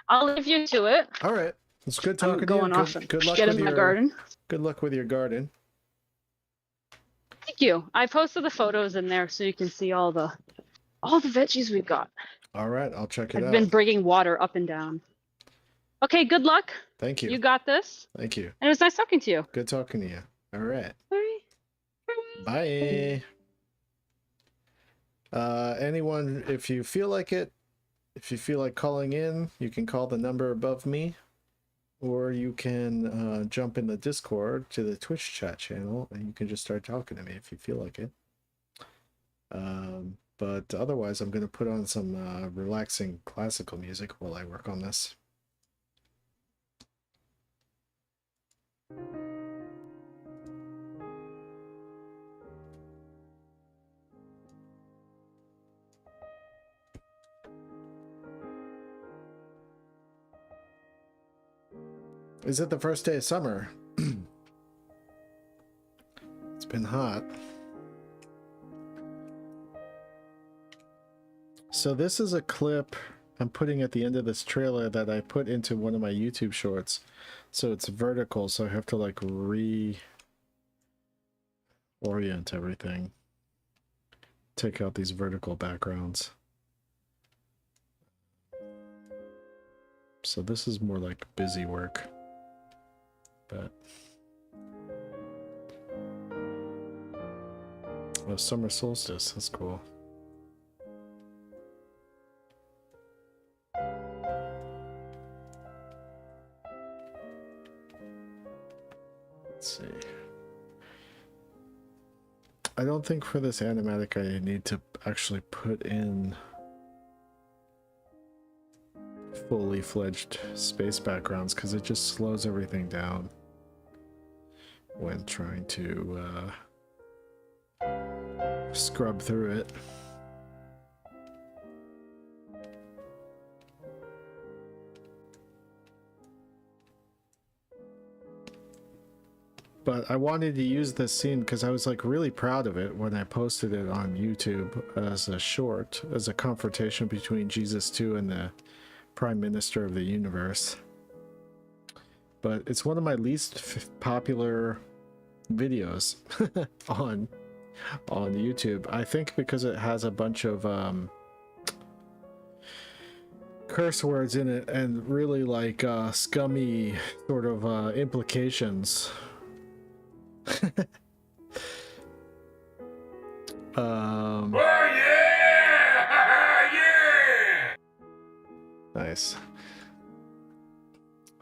I'll leave you to it. all right. It's good talking I'm going to you. off and Good luck get with in my your garden. Good luck with your garden. Thank you. I posted the photos in there so you can see all the veggies we've got. All right, I'll check it I've out. been bringing water up and down. Okay, good luck. Thank you. You got this. Thank you. And it was nice talking to you. Good talking to you. All right. Bye. Bye. Anyone, if you feel like it, if you feel like calling in, you can call the number above me, or you can jump in the Discord to the Twitch chat channel, and you can just start talking to me if you feel like it. But otherwise, I'm going to put on some relaxing classical music while I work on this. Is it the first day of summer? It's been hot. So this is a clip I'm putting at the end of this trailer that I put into one of my YouTube shorts. So it's vertical, so I have to like reorient everything. Take out these vertical backgrounds. So this is more like busy work. But oh, summer solstice, that's cool. Let's see. I don't think for this animatic I need to actually put in fully fledged space backgrounds because it just slows everything down when trying to scrub through it. But I wanted to use this scene because I was like really proud of it when I posted it on YouTube as a short, as a confrontation between Jesus 2 and the Prime Minister of the Universe. But it's one of my least popular videos on YouTube. I think because it has a bunch of curse words in it and really like scummy sort of implications. Oh yeah! Yeah! Nice.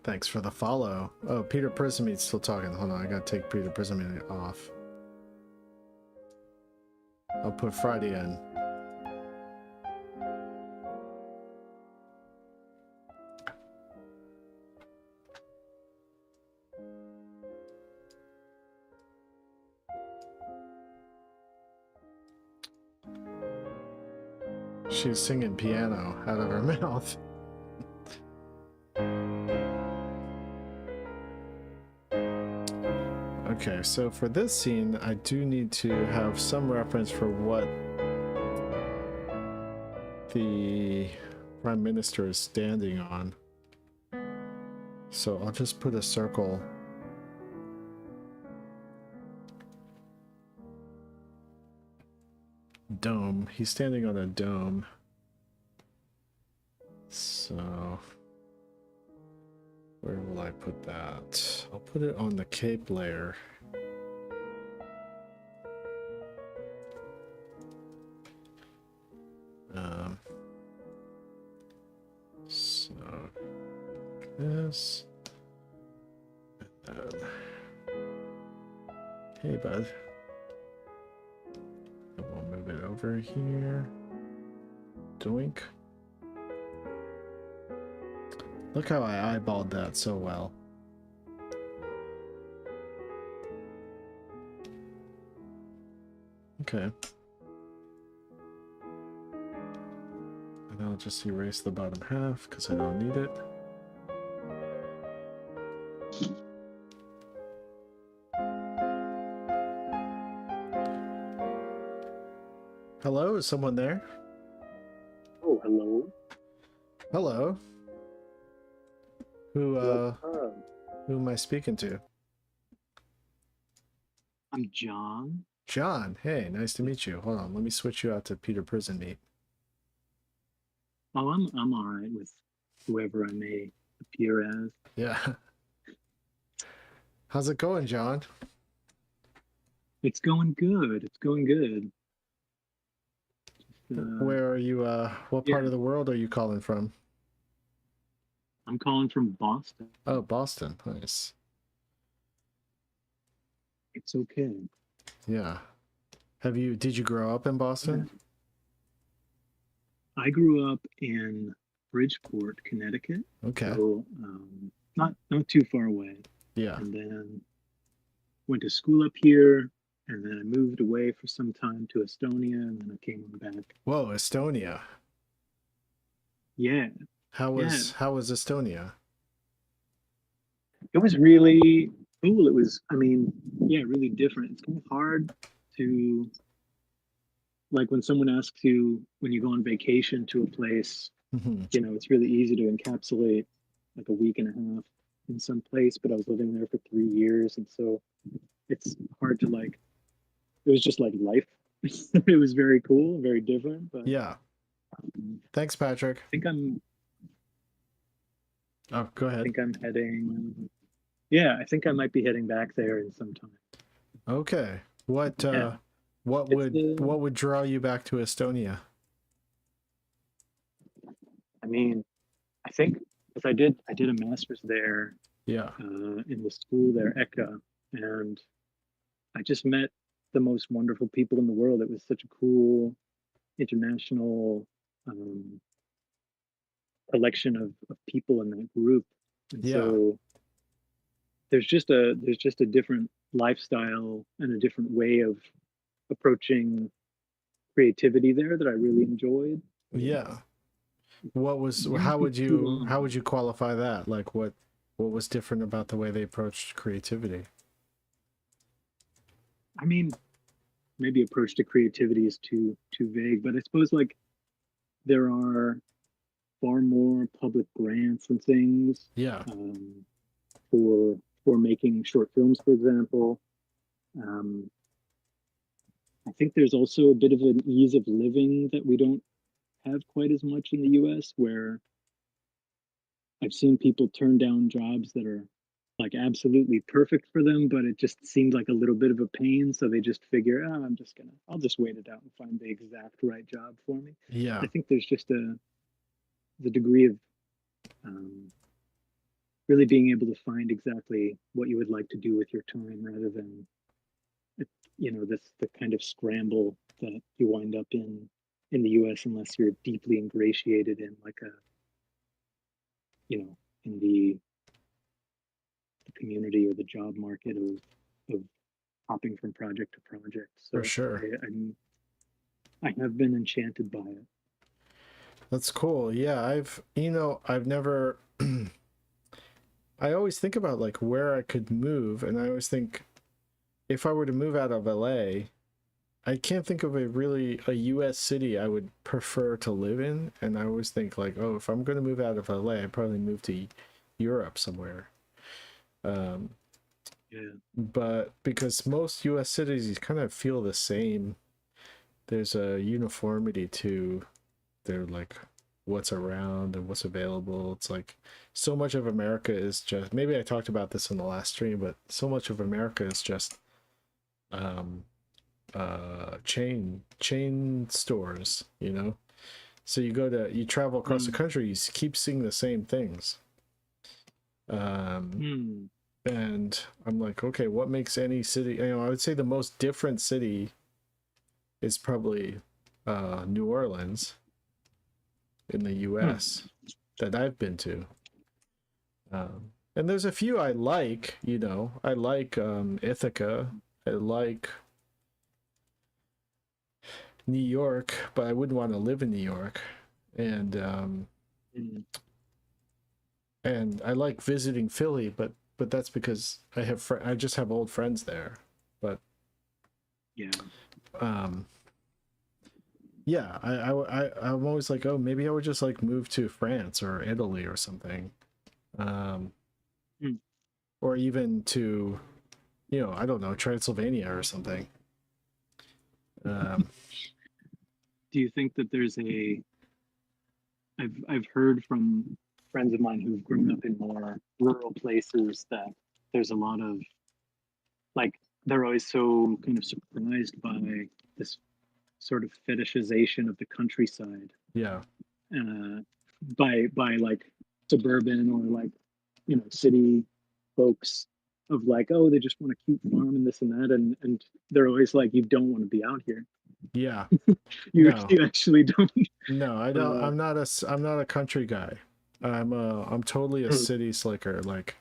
Thanks for the follow. Oh, Peter Prisme's still talking. Hold on, I gotta take Peter Prisme off. I'll put Friday in. She's singing piano out of her mouth. Okay, so for this scene, I do need to have some reference for what the Prime Minister is standing on. So I'll just put a circle. Dome. He's standing on a dome. So where will I put that? I'll put it on the cape layer. So this. And then, hey bud. We'll move it over here. Doink. Look how I eyeballed that so well. Okay. And I'll just erase the bottom half because I don't need it. Hello, is someone there? Oh, hello. Hello. Who am I speaking to? I'm John. John, hey, nice to meet you. Hold on, let me switch you out to Peter Prisme. Oh, I'm all right with whoever I may appear as. Yeah. How's it going, John? It's going good. It's going good. Where are you, what part of the world are you calling from? I'm calling from Boston. Oh, Boston, nice. It's okay. Yeah. Did you grow up in Boston? I grew up in Bridgeport, Connecticut. Okay. So, not too far away. Yeah. And then went to school up here, and then I moved away for some time to Estonia, and then I came back. Whoa, Estonia. Yeah. How was Estonia? It was really cool. It was, really different. It's kind of hard to, like, when someone asks you, when you go on vacation to a place, it's really easy to encapsulate like a week and a half in some place, but I was living there for 3 years. And so it's hard to it was just like life. It was very cool, very different. But yeah. Thanks, Patrick. I think Oh, go ahead. I think I might be heading back there in some time. Okay. What would draw you back to Estonia? I think because I did a master's there. Yeah. In the school there, ECA, and I just met the most wonderful people in the world. It was such a cool international collection of people in that group. And so there's just a different lifestyle and a different way of approaching creativity there that I really enjoyed. Yeah. How would you qualify that? Like what was different about the way they approached creativity? I mean, maybe approach to creativity is too vague, but I suppose like there are far more public grants and things Yeah. For making short films, for example. Um, I think there's also a bit of an ease of living that we don't have quite as much in the US, where I've seen people turn down jobs that are like absolutely perfect for them, but it just seemed like a little bit of a pain. So they just figure, oh, I'll just wait it out and find the exact right job for me. Yeah. I think there's just the degree of really being able to find exactly what you would like to do with your time rather than, the kind of scramble that you wind up in the US unless you're deeply ingratiated in like in the community or the job market of hopping from project to project. So For sure. I have been enchanted by it. That's cool. Yeah, I've never I always think about like where I could move, and I always think if I were to move out of LA, I can't think of a US city I would prefer to live in, and I always think like, oh, if I'm going to move out of LA, I'd probably move to Europe somewhere. Yeah. But because most US cities kind of feel the same, there's a uniformity to their like what's around and what's available. It's like so much of America is just, maybe I talked about this in the last stream, but so much of America is just chain stores, you know. So you travel across the country, you keep seeing the same things. And I'm like, okay, what makes any city, I would say the most different city is probably New Orleans in the US that I've been to. And there's a few I like, I like Ithaca, I like New York, but I wouldn't want to live in New York. And and I like visiting Philly, but that's because I just have old friends there. But yeah, yeah, I'm always like, oh, maybe I would just like move to France or Italy or something, or even to, I don't know, Transylvania or something. Do you think that I've heard from friends of mine who've grown up in more rural places that there's a lot of like, they're always so kind of surprised by this sort of fetishization of the countryside. Yeah. By like suburban or like, city folks of like, oh, they just want a cute farm and this and that. And they're always like, you don't want to be out here. Yeah. You No. actually don't. No, I don't. I'm not a country guy. I'm totally a city slicker. Like,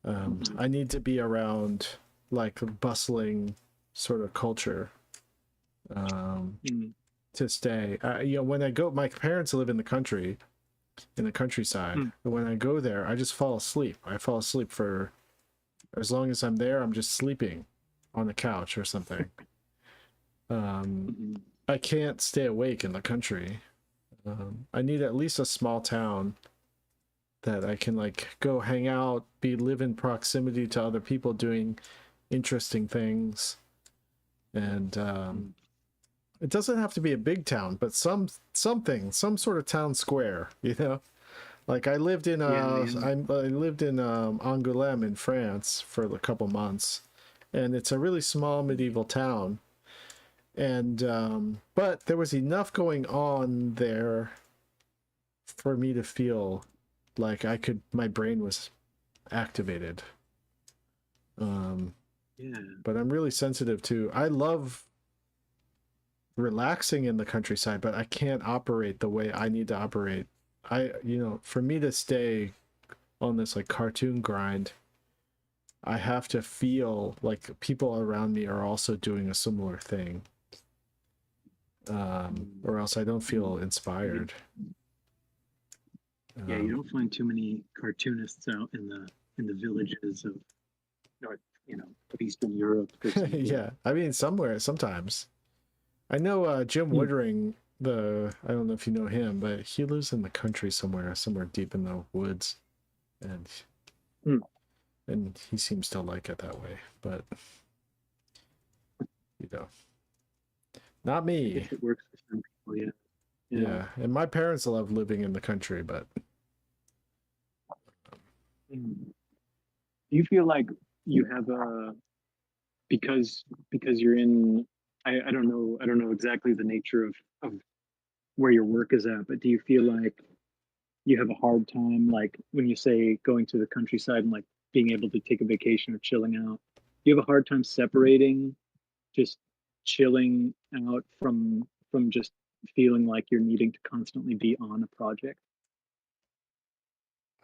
I need to be around like bustling sort of culture, to stay. When I go, my parents live in the country, in the countryside. And when I go there, I just fall asleep. I fall asleep for as long as I'm there. I'm just sleeping on the couch or something. I can't stay awake in the country. I need at least a small town that I can like go hang out, live in proximity to other people doing interesting things. And it doesn't have to be a big town, but some sort of town square, Like I lived in I lived in Angoulême in France for a couple months, and it's a really small medieval town. And but there was enough going on there for me to feel like my brain was activated. But I'm really sensitive to, I love relaxing in the countryside, but I can't operate the way I need to operate. For me to stay on this like cartoon grind, I have to feel like people around me are also doing a similar thing. Or else I don't feel inspired. Yeah, you don't find too many cartoonists out in the villages of of Eastern Europe. For example. Yeah, I mean sometimes. I know Jim Woodring, I don't know if you know him, but he lives in the country somewhere deep in the woods, and and he seems to like it that way. But not I me. guess it works for some people. Yeah. Yeah, and my parents love living in the country, but Do you feel like you have a because you're in I don't know exactly the nature of where your work is at, but do you feel like you have a hard time, like when you say going to the countryside and like being able to take a vacation or chilling out, do you have a hard time separating just chilling out from just feeling like you're needing to constantly be on a project?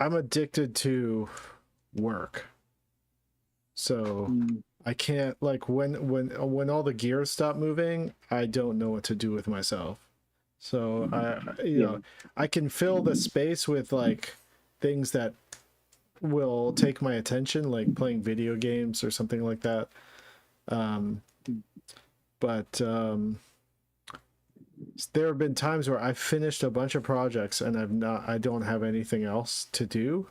I'm addicted to work. So I can't, like, when all the gears stop moving, I don't know what to do with myself. So I can fill the space with like things that will take my attention, like playing video games or something like that. But there have been times where I've finished a bunch of projects and I don't have anything else to do,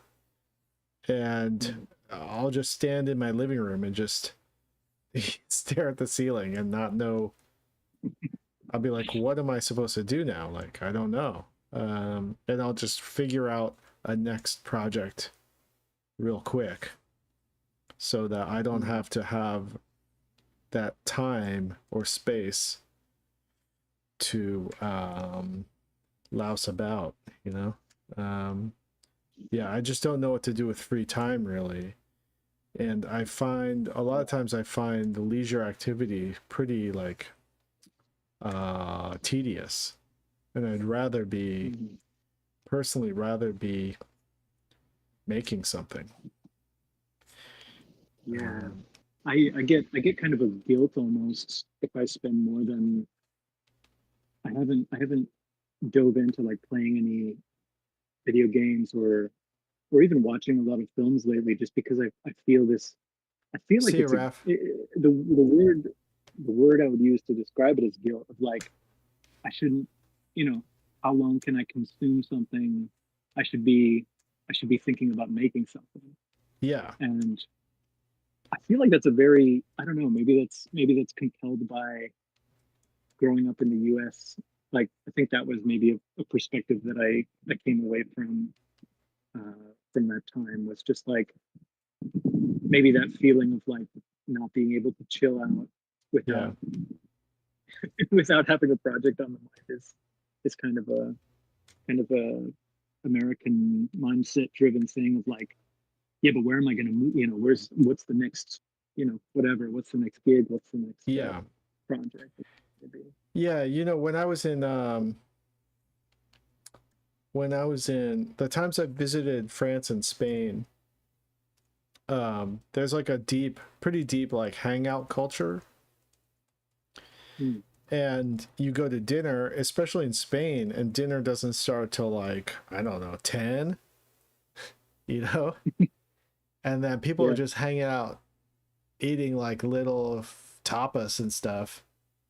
and I'll just stand in my living room and just stare at the ceiling and not know. I'll be like, what am I supposed to do now? Like, I don't know. And I'll just figure out a next project real quick so that I don't have to have that time or space to louse about, I just don't know what to do with free time, really. And I find a lot of times the leisure activity pretty like tedious, and I'd rather be making something. Yeah. I get kind of a guilt almost if I spend more than I haven't dove into like playing any video games or even watching a lot of films lately, just because I feel like See, it's Raph. the word I would use to describe it is guilt of like I shouldn't, how long can I consume something? I should be thinking about making something. Yeah. And I feel like that's a very, I don't know, maybe that's compelled by growing up in the US. Like I think that was maybe a perspective that I came away from that time, was just like maybe that feeling of like not being able to chill out without without having a project on the mind is kind of a American mindset driven thing of like, yeah, but where am I going to move? What's the next, what's the next gig? What's the next project? Yeah, when I was in the times I visited France and Spain, there's like a pretty deep like hangout culture. And you go to dinner, especially in Spain, and dinner doesn't start till like, I don't know, 10, and then people are just hanging out, eating like little tapas and stuff,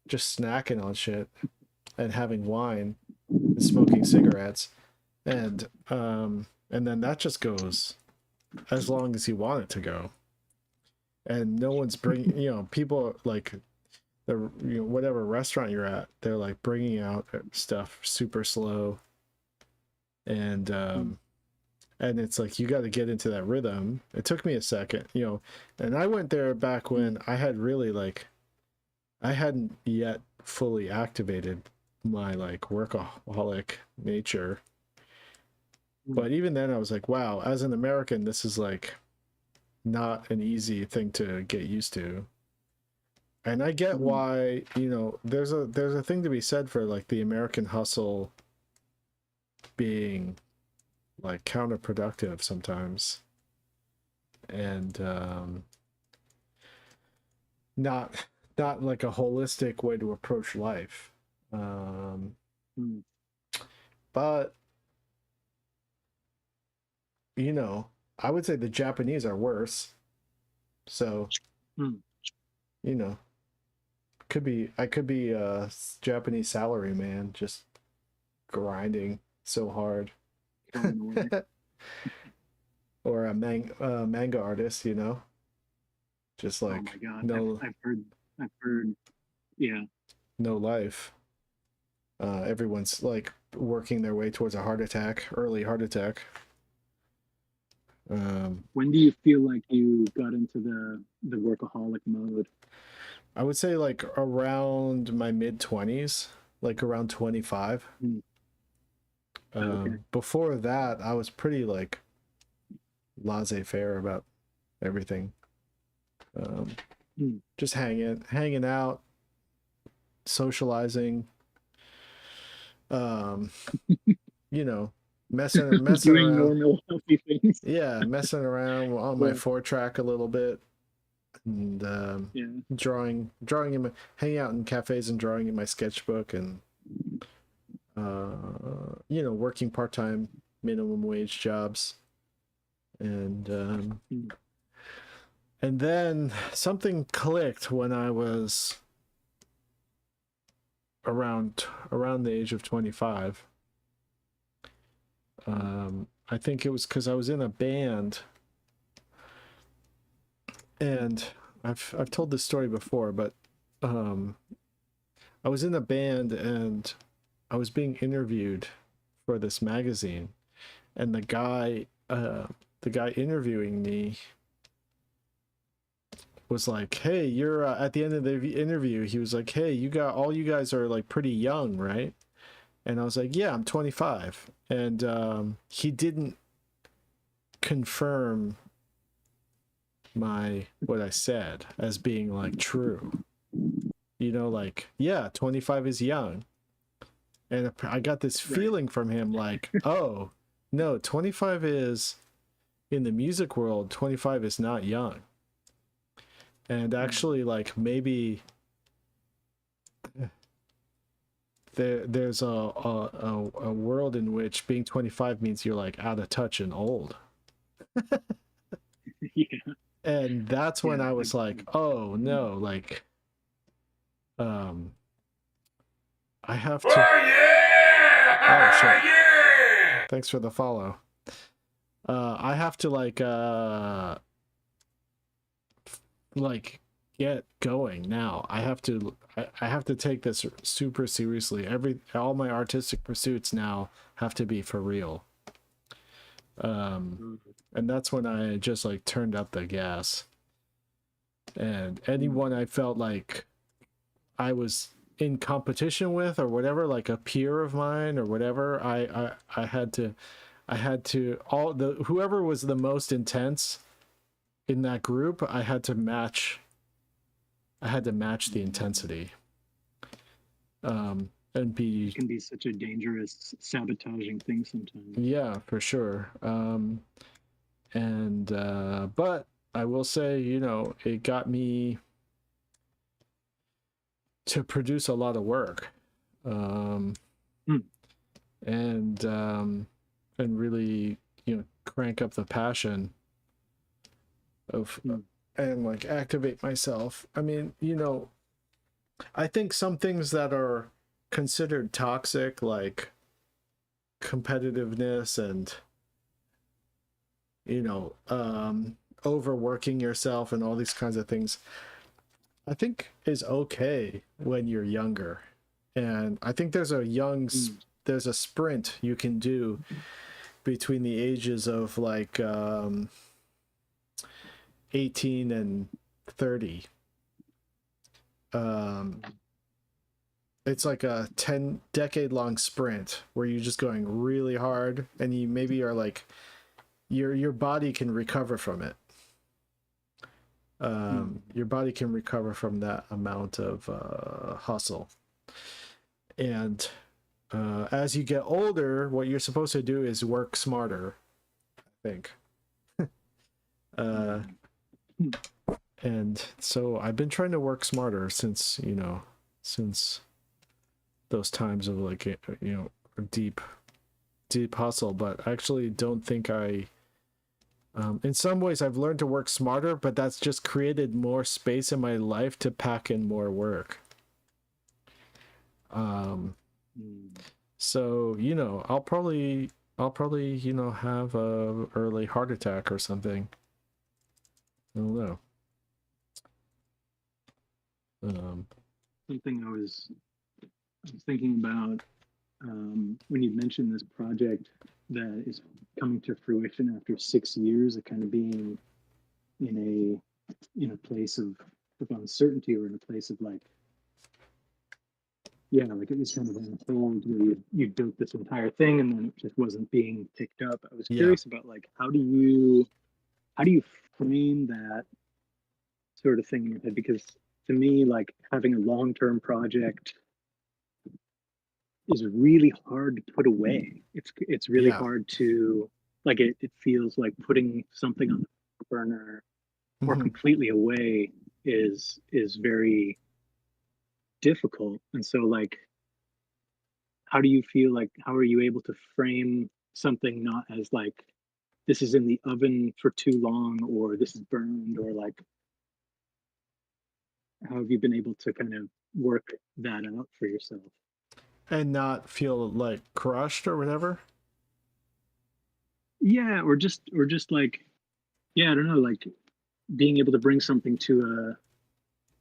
just snacking on shit and having wine and smoking cigarettes. And then that just goes as long as you want it to go. And no one's bringing, people like whatever restaurant you're at, they're like bringing out stuff super slow. And it's like, you got to get into that rhythm. It took me a second, and I went there back when I had really like, I hadn't yet fully activated my like workaholic nature. But even then I was like, wow, as an American, this is like not an easy thing to get used to. And I get why, there's a thing to be said for like the American hustle being like counterproductive sometimes. And not like a holistic way to approach life. But I would say the Japanese are worse. So You know, I could be a Japanese salary man, just grinding so hard. Or a manga artist, you know, just like, oh my god, no, I've heard, yeah, no life. Everyone's like working their way towards a early heart attack. When do you feel like you got into the workaholic mode? I would say like around my mid-20s, like around 25. Okay. Before that, I was pretty like laissez-faire about everything. Just hanging out, socializing, you know, messing Doing around. normal healthy things. Yeah, messing around on my 4-track a little bit, and drawing hanging out in cafes and drawing in my sketchbook, and you know, working part-time minimum wage jobs, and then something clicked when I was around the age of 25. I think it was because I was in a band, and I've told this story before, but I was in a band and I was being interviewed for this magazine, and the guy interviewing me was like, "Hey, you're at the end of the interview." He was like, "Hey, you guys are like pretty young, right?" And I was like, "Yeah, I'm 25." And he didn't confirm what I said as being like true. You know, like, yeah, 25 is young. And I got this feeling from him like, oh, no, 25 is, in the music world, 25 is not young. And actually, like, maybe there's a world in which being 25 means you're like out of touch and old. Yeah. And that's when I was like, oh no, like I have to. Oh shit. Yeah! Thanks for the follow. I have to like get going now. I have to take this super seriously. All my artistic pursuits now have to be for real. And that's when I just like turned up the gas. And anyone I felt like I was in competition with or whatever, like a peer of mine or whatever, I had to whoever was the most intense in that group, I had to match the intensity. And be, it can be such a dangerous, sabotaging thing sometimes. Yeah, for sure. But I will say, you know, it got me to produce a lot of work, and really, you know, crank up the passion of and like activate myself. I mean, you know, I think some things that are considered toxic, like competitiveness and, you know, overworking yourself and all these kinds of things, I think is okay when you're younger. And I think there's a sprint you can do between the ages of like 18 and 30. It's like a 10-decade long sprint where you're just going really hard, and you maybe are like your body can recover from it. Your body can recover from that amount of hustle. And as you get older, what you're supposed to do is work smarter, I think. And so I've been trying to work smarter since those times of like, you know, deep hustle, but I actually don't think I In some ways, I've learned to work smarter, but that's just created more space in my life to pack in more work. So, you know, I'll probably, you know, have a early heart attack or something. I don't know. Something I was thinking about when you mentioned this project that is coming to fruition after 6 years of kind of being in a place of uncertainty, or in a place of like, yeah, like it was kind of unfold where you built this entire thing and then it just wasn't being picked up. I was curious about like how do you frame that sort of thing in your head? Because to me, like having a long-term project is really hard to put away. It's really hard to, like, it feels like putting something on the burner or completely away is very difficult. And so like, how do you feel like, how are you able to frame something not as like this is in the oven for too long, or this is burned, or like how have you been able to kind of work that out for yourself and not feel like crushed or whatever? Yeah, or just like, yeah, I don't know, like being able to bring something to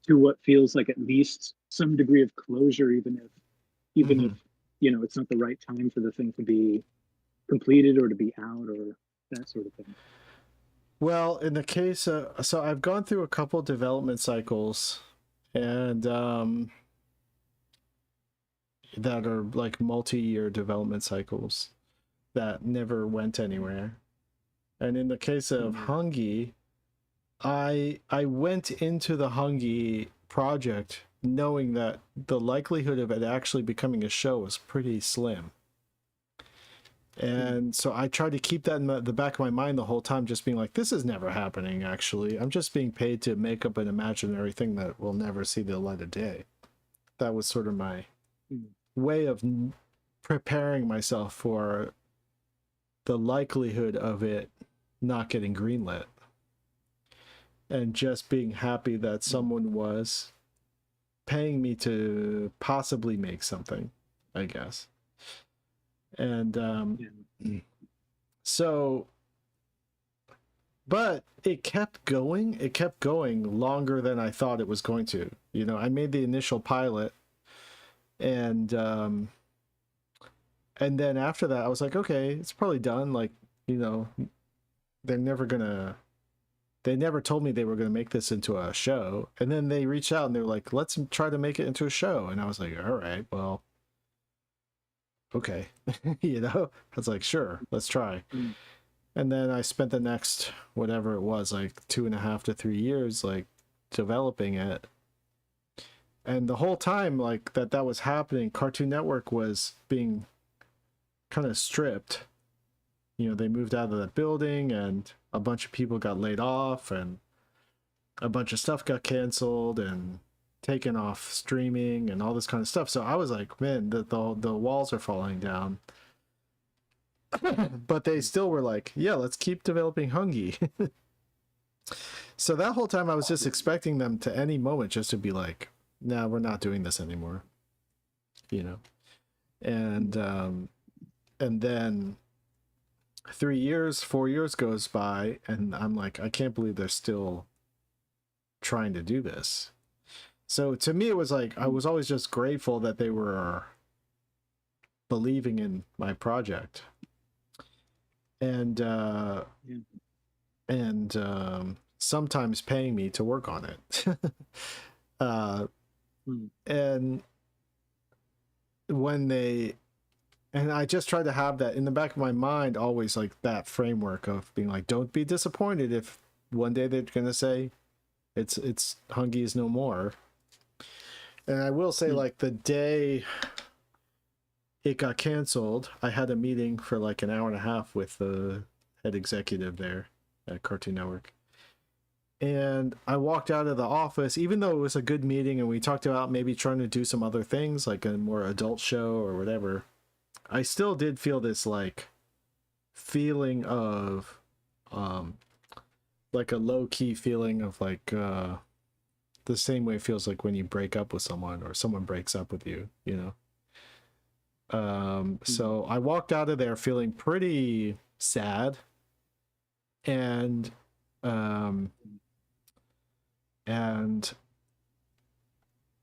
what feels like at least some degree of closure, even if you know it's not the right time for the thing to be completed or to be out or that sort of thing. Well, in the case of, so I've gone through a couple development cycles, and that are like multi-year development cycles that never went anywhere. And in the case of Hungy, I went into the Hungy project knowing that the likelihood of it actually becoming a show was pretty slim. And so I tried to keep that in the back of my mind the whole time, just being like, this is never happening, actually. I'm just being paid to make up an imaginary thing that will never see the light of day. That was sort of my way of preparing myself for the likelihood of it not getting greenlit. And just being happy that someone was paying me to possibly make something, I guess. And so, but it kept going. It kept going longer than I thought it was going to. You know, I made the initial pilot, and then after that, I was like, okay, it's probably done. Like, you know, they never told me they were gonna make this into a show. And then they reached out and they were like, let's try to make it into a show. And I was like, all right, well, okay. You know, I was like, sure, let's try. And then I spent the next, whatever it was, like 2.5 to 3 years, like developing it. And the whole time, like that was happening, Cartoon Network was being kind of stripped. You know, they moved out of that building and a bunch of people got laid off and a bunch of stuff got canceled and taken off streaming and all this kind of stuff. So I was like, man, the walls are falling down. But they still were like, yeah, let's keep developing Hungy. So that whole time I was just expecting them to any moment just to be like, no, we're not doing this anymore. You know? And then 4 years goes by, and I'm like, I can't believe they're still trying to do this. So to me, it was like, I was always just grateful that they were believing in my project. And sometimes paying me to work on it. And I just try to have that in the back of my mind, always, like that framework of being like, don't be disappointed if one day they're gonna say it's Hungy is no more. And I will say, like, the day it got canceled, I had a meeting for like an hour and a half with the head executive there at Cartoon Network. And I walked out of the office, even though it was a good meeting and we talked about maybe trying to do some other things, like a more adult show or whatever. I still did feel this like feeling of like a low-key feeling of like the same way it feels like when you break up with someone or someone breaks up with you, you know. So I walked out of there feeling pretty sad, and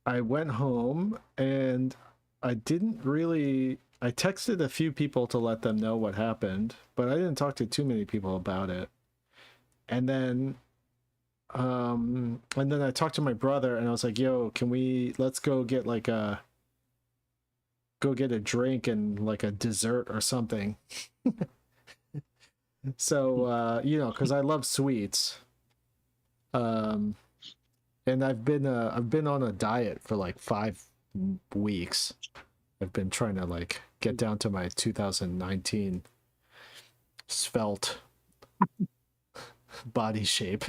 I went home and I texted a few people to let them know what happened, but I didn't talk to too many people about it. And then I talked to my brother and I was like, yo, let's go get a drink and like a dessert or something. So you know, because I love sweets. And I've been on a diet for like 5 weeks. I've been trying to like get down to my 2019 svelte body shape.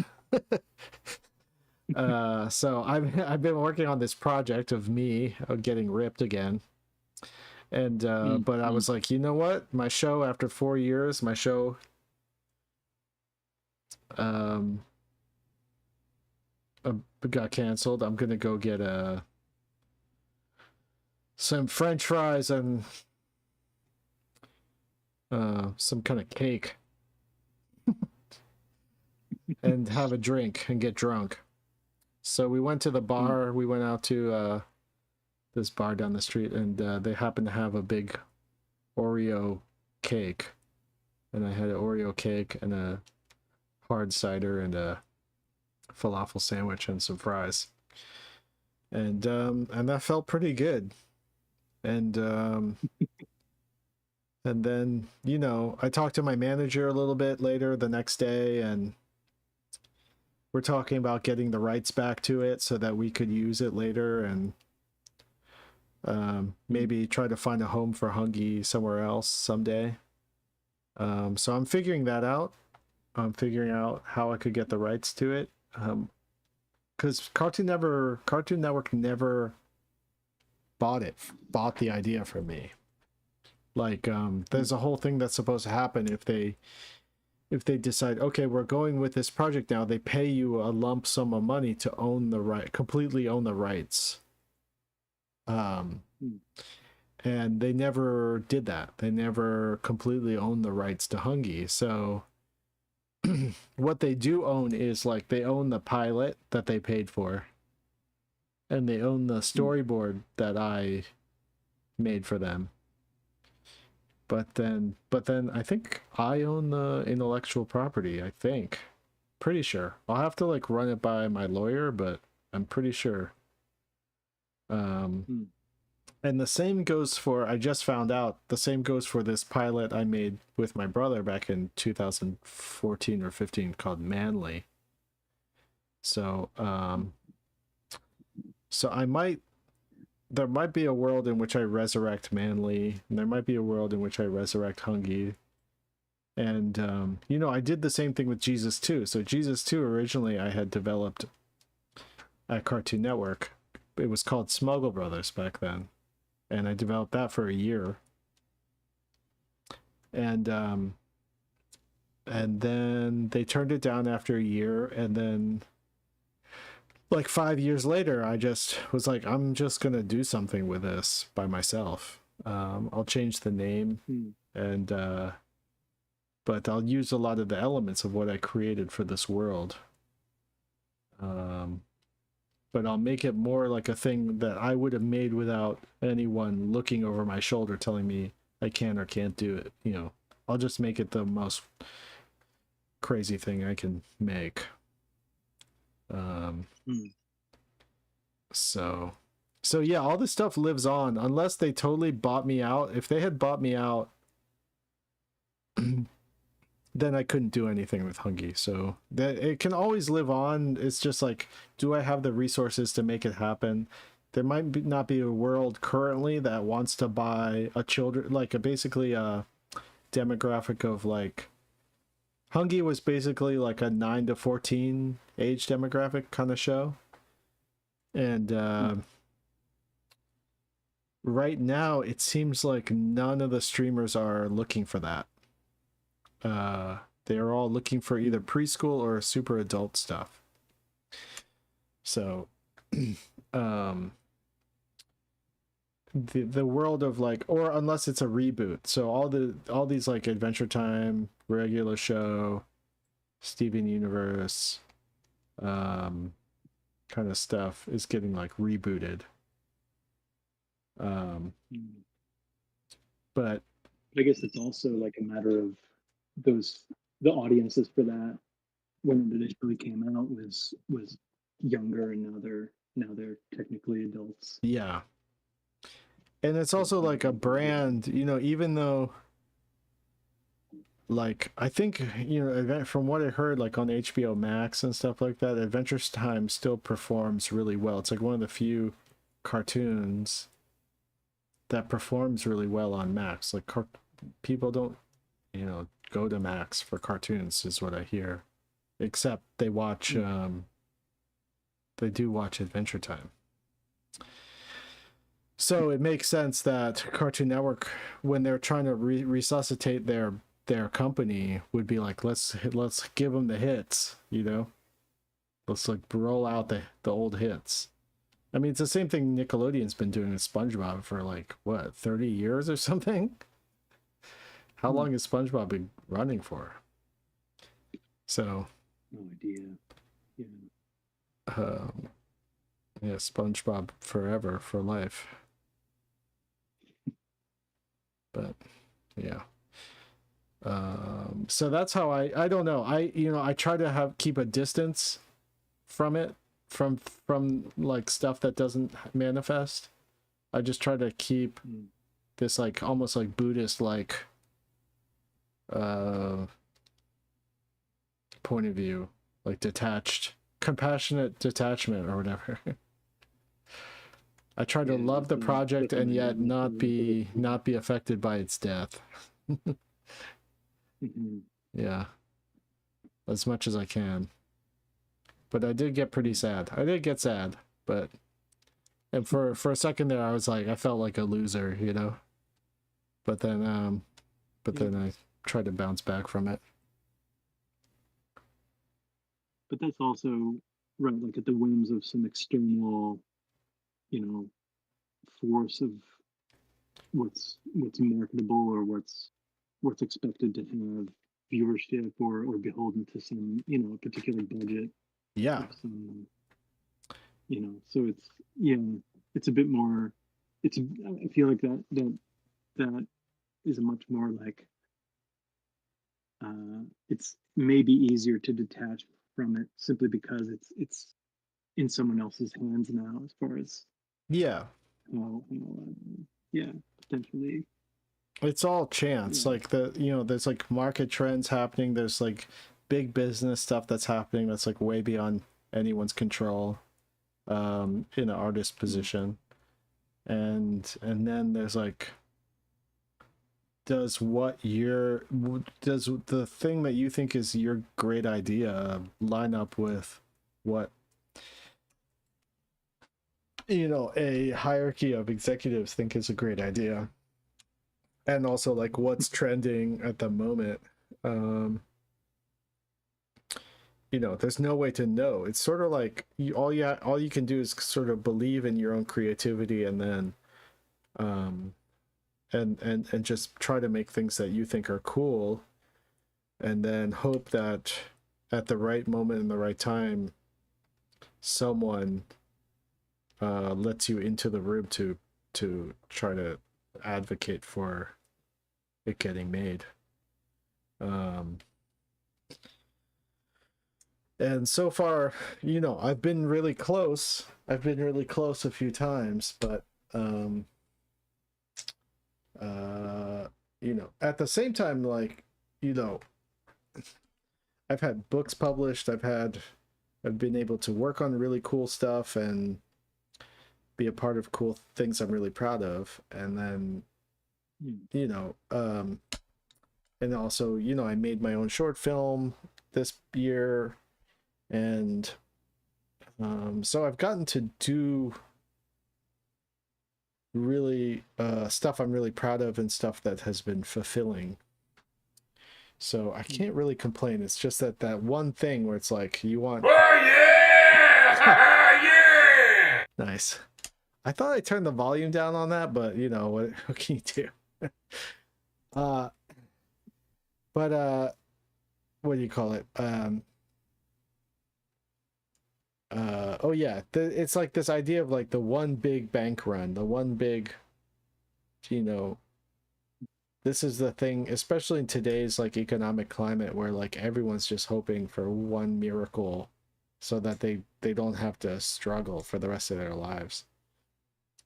So I've been working on this project of me getting ripped again. And but I was like, you know what? My show, after 4 years, got canceled. I'm gonna go get some French fries and some kind of cake and have a drink and get drunk. So we went to the bar. We went out to this bar down the street, and they happened to have a big Oreo cake, and I had an Oreo cake and a hard cider and a falafel sandwich and some fries, and that felt pretty good. And and then, you know, I talked to my manager a little bit later the next day, and we're talking about getting the rights back to it so that we could use it later, and maybe try to find a home for Hungy somewhere else someday. So I'm figuring that out. I'm figuring out how I could get the rights to it. Because Cartoon Network never bought the idea from me. Like, there's a whole thing that's supposed to happen if they decide, okay, we're going with this project now. They pay you a lump sum of money to completely own the rights. And they never did that. They never completely owned the rights to Hungy. So what they do own is, like, they own the pilot that they paid for, and they own the storyboard that I made for them. But then I think I own the intellectual property, I think. Pretty sure. I'll have to like run it by my lawyer, but I'm pretty sure. And the same goes for, I just found out, the same goes for this pilot I made with my brother back in 2014 or 15 called Manly. So, there might be a world in which I resurrect Manly, and there might be a world in which I resurrect Hungy. And, you know, I did the same thing with Jesus 2. So Jesus 2, originally I had developed at Cartoon Network. It was called Smuggle Brothers back then. And I developed that for a year. And then they turned it down after a year, and then like 5 years later, I just was like, I'm just gonna do something with this by myself. I'll change the name, and but I'll use a lot of the elements of what I created for this world. But I'll make it more like a thing that I would have made without anyone looking over my shoulder telling me I can or can't do it. You know, I'll just make it the most crazy thing I can make. So yeah, all this stuff lives on unless they totally bought me out. If they had bought me out, then I couldn't do anything with Hungy. So that it can always live on. It's just like, do I have the resources to make it happen? There might not be a world currently that wants to buy basically a demographic of like, Hungy was basically like a 9 to 14 age demographic kind of show. And right now it seems like none of the streamers are looking for that. they're all looking for either preschool or super adult stuff. So the world of like, or unless it's a reboot, so all these like Adventure Time, regular show, Steven Universe kind of stuff is getting like rebooted. But I guess it's also like a matter of the audiences for that when it initially came out was younger, and now they're technically adults. yeah. And it's also like a brand, you know, even though like I think, you know, from what I heard, like on HBO Max and stuff like that, Adventure Time still performs really well. It's like one of the few cartoons that performs really well on Max. Like people don't, you know, go to Max for cartoons is what I hear, except they watch they do watch Adventure Time. So it makes sense that Cartoon Network, when they're trying to resuscitate their company, would be like, let's give them the hits, you know, let's like roll out the old hits. I mean, it's the same thing Nickelodeon's been doing with SpongeBob for like what, 30 years or something. How long has SpongeBob been running for? So No idea. Yeah. Yeah, SpongeBob forever, for life. But yeah. So that's how I don't know. I try to keep a distance from it, from like stuff that doesn't manifest. I just try to keep this like almost like Buddhist like point of view, like detached, compassionate detachment or whatever. I try to love the project and yet not be affected by its death. Yeah, as much as I can. But I did get pretty sad. I did get sad, but and for a second there I was like, I felt like a loser, you know. But then I tried to bounce back from it. But that's also right, like at the whims of some external, you know, force of what's marketable or what's expected to have viewership or beholden to some, you know, particular budget. Yeah. Some, you know, so it's a bit more. I feel like that is a much more like. It's maybe easier to detach from it simply because it's in someone else's hands now, as far as yeah potentially it's all chance. Like there's like market trends happening, there's like big business stuff that's happening that's like way beyond anyone's control in an artist position, and then there's like, does the thing that you think is your great idea line up with what, you know, a hierarchy of executives think is a great idea, and also like what's trending at the moment. You know, there's no way to know. It's sort of like all you can do is sort of believe in your own creativity, and then and just try to make things that you think are cool, and then hope that at the right moment and the right time someone lets you into the room to try to advocate for it getting made. And so far, you know, I've been really close a few times, but you know, at the same time, like, you know, I've had books published, I've been able to work on really cool stuff and be a part of cool things I'm really proud of, and then you know, and also, you know, I made my own short film this year, and so I've gotten to do really stuff I'm really proud of and stuff that has been fulfilling. So I can't really complain. It's just that one thing where it's like you want. Oh yeah! Yeah! Nice. I thought I turned the volume down on that, but you know what can you do? uh, but what do you call it? Oh yeah, it's like this idea of like the one big bank run, the one big, you know, this is the thing, especially in today's like economic climate where like everyone's just hoping for one miracle so that they don't have to struggle for the rest of their lives.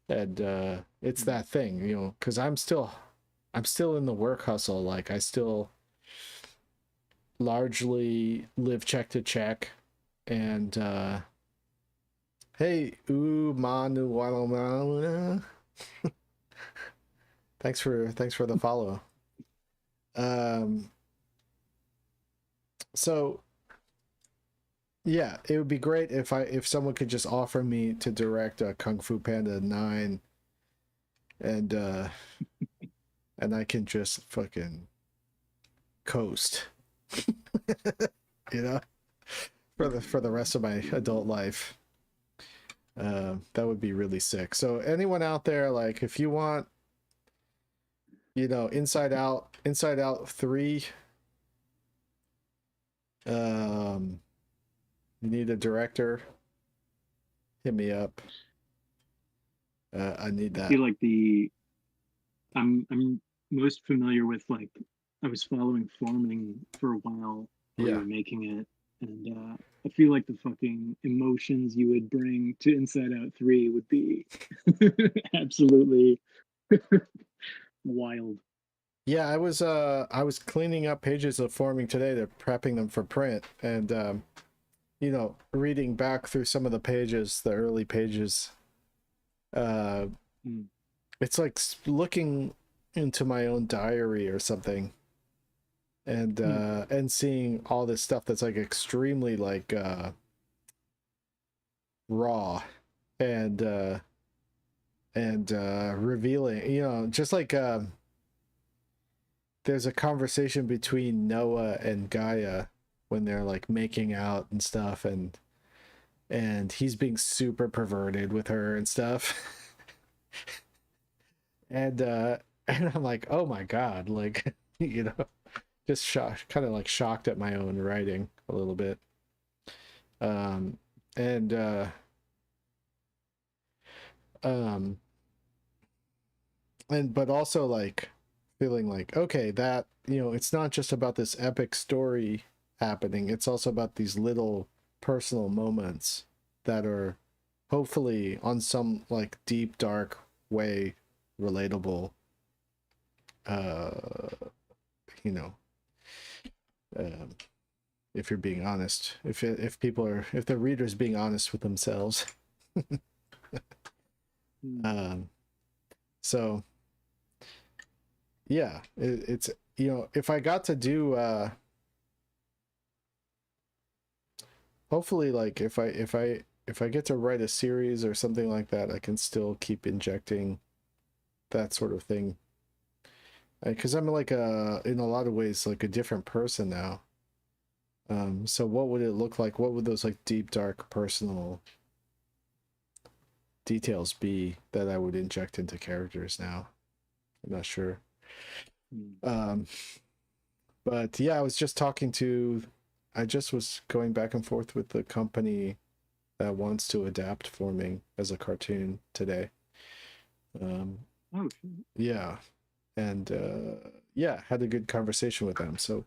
And it's that thing, you know, because I'm still in the work hustle. Like I still largely live check to check. And hey, Manu, thanks for the follow. So yeah, it would be great if someone could just offer me to direct Kung Fu Panda 9 and and I can just fucking coast. You know, for the rest of my adult life. That would be really sick. So anyone out there, like if you want, you know, Inside Out 3, you need a director, hit me up. I need that. I feel like I'm most familiar with, like, I was following Farming for a while while you were making it, and I feel like the fucking emotions you would bring to Inside Out 3 would be absolutely wild. Yeah, I was cleaning up pages of Farming today. They're prepping them for print, and you know, reading back through some of the pages, the early pages. It's like looking into my own diary or something, and seeing all this stuff that's like extremely like raw and revealing. You know, just like there's a conversation between Noah and Gaia when they're like making out and stuff, and he's being super perverted with her and stuff. And I'm like, oh my god, like, you know, just shocked, kind of like shocked at my own writing a little bit. But also like feeling like, okay, that, you know, it's not just about this epic story happening, it's also about these little personal moments that are hopefully on some like deep dark way relatable. You know, if you're being honest, if the reader's being honest with themselves. So yeah, it's, you know, if I got to do hopefully, like if I get to write a series or something like that, I can still keep injecting that sort of thing, because I'm like in a lot of ways like a different person now. So what would it look like? What would those like deep dark personal details be that I would inject into characters now? I'm not sure. But yeah, I just was going back and forth with the company that wants to adapt Forming as a cartoon today. Yeah, and yeah, had a good conversation with them. So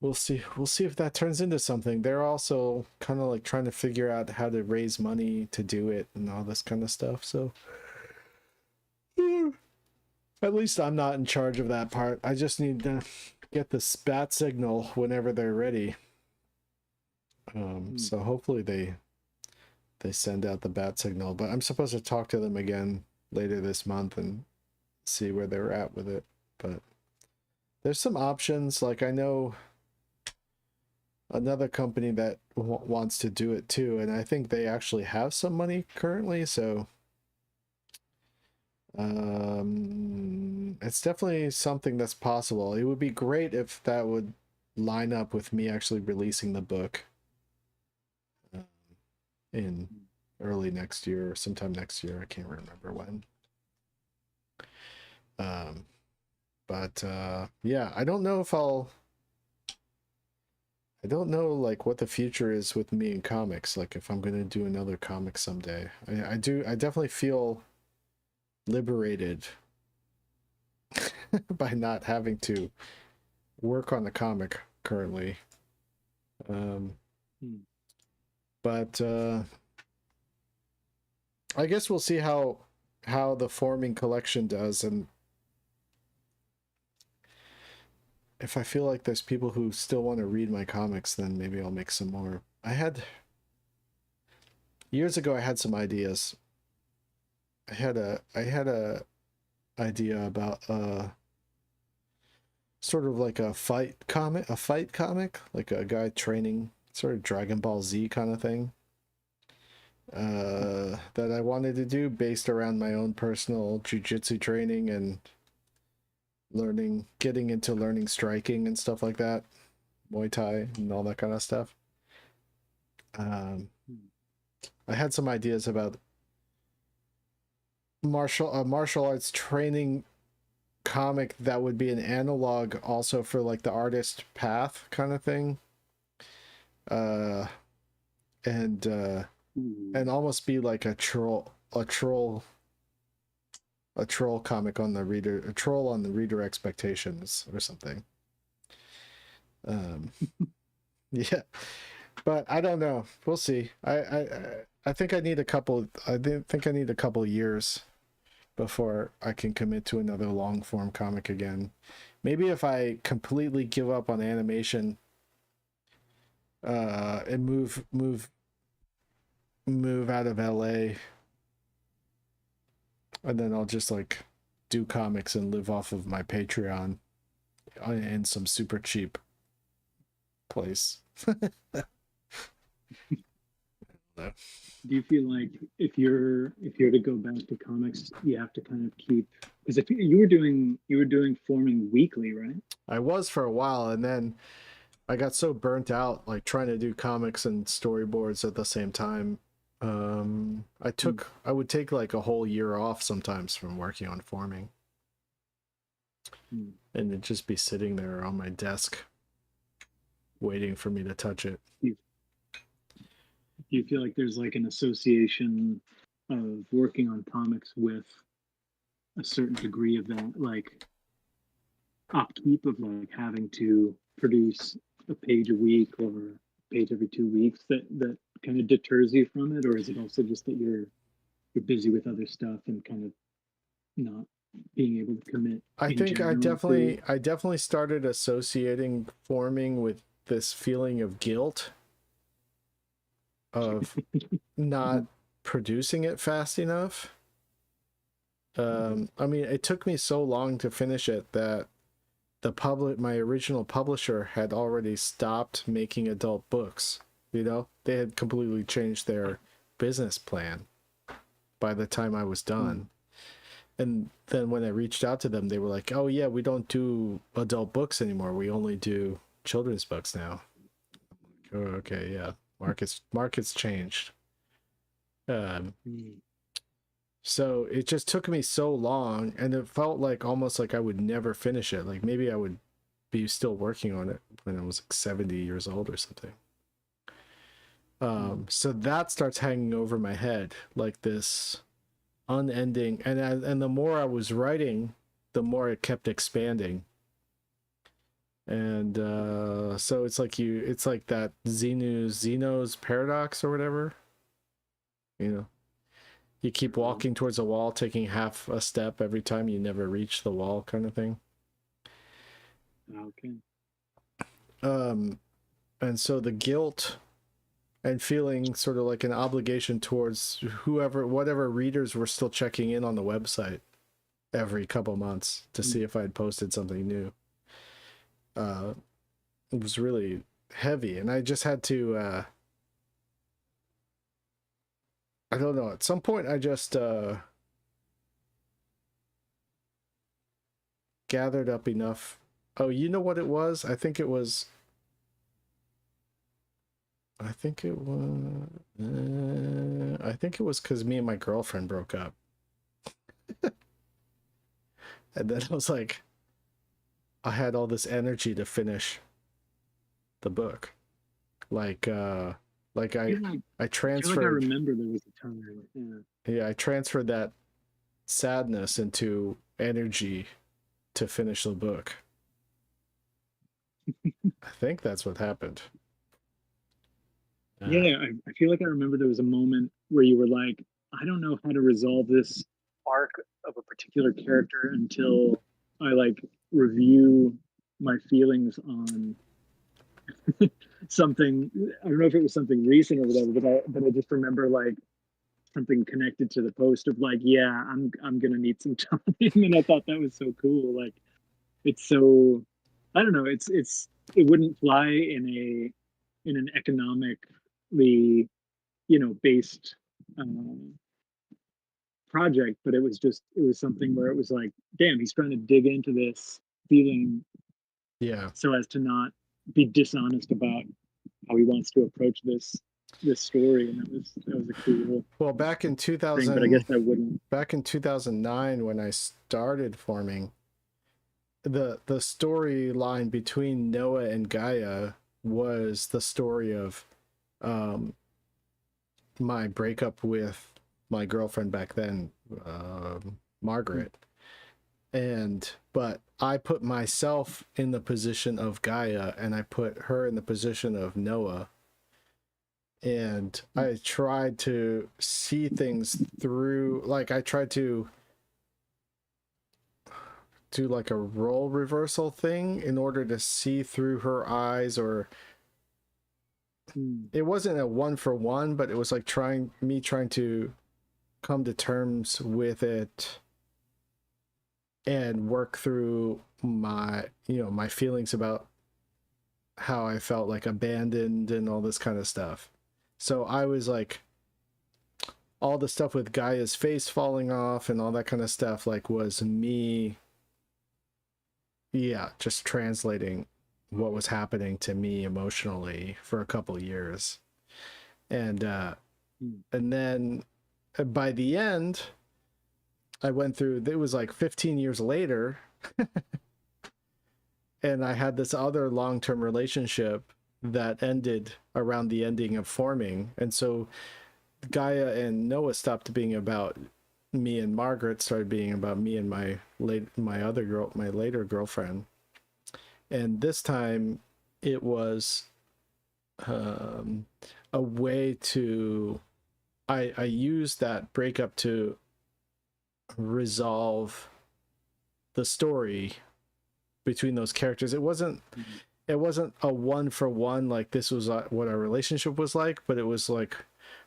we'll see if that turns into something. They're also kind of like trying to figure out how to raise money to do it and all this kind of stuff. So at least I'm not in charge of that part. I just need to get the bat signal whenever they're ready. So hopefully they send out the bat signal, but I'm supposed to talk to them again later this month and see where they're at with it. But there's some options. Like I know another company that wants to do it too, and I think they actually have some money currently, so It's definitely something that's possible. It would be great if that would line up with me actually releasing the book in early next year or sometime next year. I can't remember when. But yeah, I don't know like what the future is with me in comics, like if I'm gonna do another comic someday. I definitely feel liberated by not having to work on the comic currently. But I guess we'll see how the forming collection does, and if I feel like there's people who still want to read my comics, then maybe I'll make some more. Years ago I had some ideas. I had a idea about sort of like a fight comic, like a guy training, sort of Dragon Ball Z kind of thing. That I wanted to do based around my own personal jiu-jitsu training and getting into learning striking and stuff like that, Muay Thai and all that kind of stuff. I had some ideas about martial arts training comic that would be an analog also for like the artist path kind of thing, and almost be like a troll comic on the reader, a troll on the reader expectations or something. Yeah, but I don't know, we'll see. I think I need a couple years before I can commit to another long form comic again. Maybe if I completely give up on animation and move out of LA, and then I'll just like do comics and live off of my Patreon in some super cheap place. Do you feel like if you're to go back to comics, you have to kind of keep, because if you were doing forming weekly, right? I was for a while, and then I got so burnt out like trying to do comics and storyboards at the same time. I would take like a whole year off sometimes from working on forming, and it'd just be sitting there on my desk waiting for me to touch it. Do you feel like there's like an association of working on comics with a certain degree of that, like upkeep of like having to produce a page a week or a page every 2 weeks, that kind of deters you from it? Or is it also just that you're busy with other stuff and kind of not being able to commit? I think I definitely started associating forming with this feeling of guilt of not producing it fast enough. I mean, it took me so long to finish it that my original publisher had already stopped making adult books. You know, they had completely changed their business plan by the time I was done. And then when I reached out to them, they were like, "Oh yeah, we don't do adult books anymore. We only do children's books now." Oh, okay, yeah. Markets changed. So it just took me so long, and it felt like almost like I would never finish it. Like maybe I would be still working on it when I was like 70 years old or something. So that starts hanging over my head like this unending, and the more I was writing, the more it kept expanding. And so it's like that Zeno's paradox or whatever. You know, you keep walking towards a wall, taking half a step every time, you never reach the wall, kind of thing. Okay. And so the guilt and feeling sort of like an obligation towards whatever readers were still checking in on the website every couple months to see if I'd posted something new. It was really heavy, and I just had to I don't know, at some point I just gathered up enough. Oh, you know what it was? I think it was because me and my girlfriend broke up. And then I was like, I had all this energy to finish the book. Like I I transferred. feel like I remember there was a time. Yeah, I transferred that sadness into energy to finish the book. I think that's what happened. Yeah, I feel like I remember there was a moment where you were like, I don't know how to resolve this arc of a particular character until I like review my feelings on something. I don't know if it was something recent or whatever, but I just remember like something connected to the post of like, yeah, I'm gonna need some time, and I thought that was so cool. Like, it's so, I don't know, it wouldn't fly in an economically, based project, but it was something where it was like, damn, he's trying to dig into this feeling Yeah. so as to not be dishonest about how he wants to approach this story, and that was a cool. Well, back in 2000, thing, but I guess that wouldn't. Back in 2009, when I started forming, the storyline between Noah and Gaia was the story of my breakup with my girlfriend back then, Margaret. But I put myself in the position of Gaia, and I put her in the position of Noah. And I tried to see things through, like I tried to do like a role reversal thing in order to see through her eyes, or it wasn't a 1-for-1, but it was like trying to come to terms with it and work through my feelings about how I felt like abandoned and all this kind of stuff. So I was like, all the stuff with Gaia's face falling off and all that kind of stuff, like, was me, just translating what was happening to me emotionally for a couple years. And then by the end, I went through, it was like 15 years later, and I had this other long-term relationship that ended around the ending of forming. And so Gaia and Noah stopped being about me and Margaret, started being about me and my later girlfriend. And this time it was a way to, I used that breakup to resolve the story between those characters. It wasn't a 1-for-1, like this was what our relationship was like, but it was like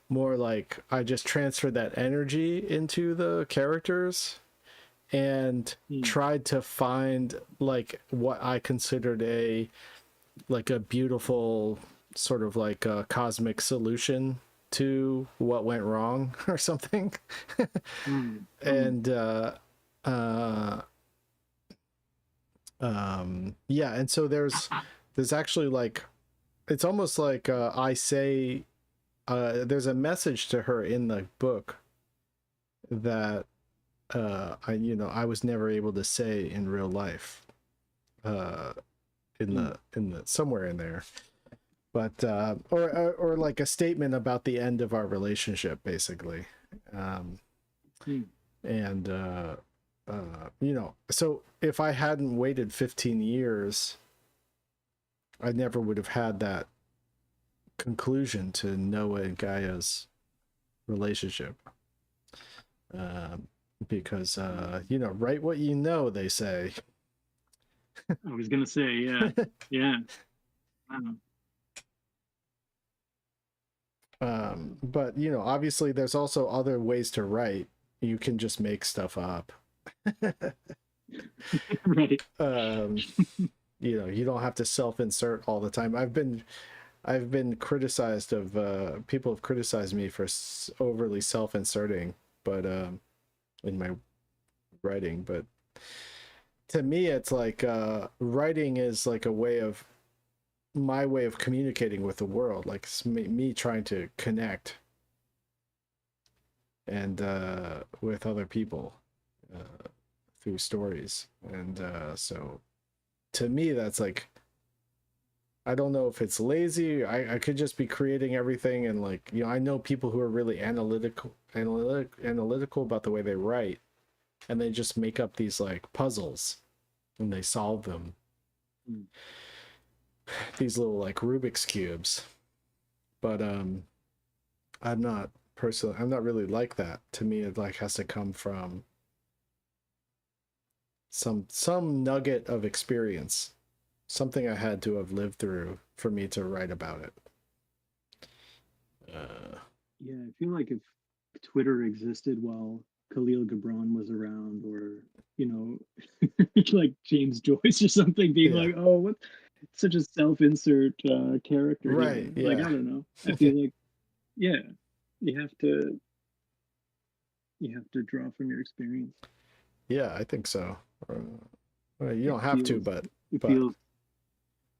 more like I just transferred that energy into the characters and tried to find like what I considered a beautiful sort of like a cosmic solution to what went wrong or something. And and so there's actually like, it's almost like I say there's a message to her in the book that I was never able to say in real life, in the somewhere in there, but or like a statement about the end of our relationship, basically. So if I hadn't waited 15 years, I never would have had that conclusion to Noah and Gaia's relationship. Because write what you know, they say. I was gonna say, yeah. But obviously there's also other ways to write. You can just make stuff up. Right. You don't have to self-insert all the time. I've been criticized of people have criticized me for overly self-inserting, but in my writing, but to me, it's like writing is like a way of my way of communicating with the world. Like it's me trying to connect and with other people through stories. And so to me, that's like, I don't know if it's lazy. I could just be creating everything, and like, you know, I know people who are really analytical about the way they write, and they just make up these like puzzles and they solve them. These little like Rubik's cubes. But I'm not really like that. To me, it like has to come from some nugget of experience, something I had to have lived through for me to write about it. Yeah, I feel like if Twitter existed while Khalil Gibran was around, or you know, like James Joyce or something, being like, "Oh, what such a self-insert character," right? Here. Like, I don't know. I feel like, yeah, you have to draw from your experience. Yeah, I think so. Well, you don't have to, but it feels.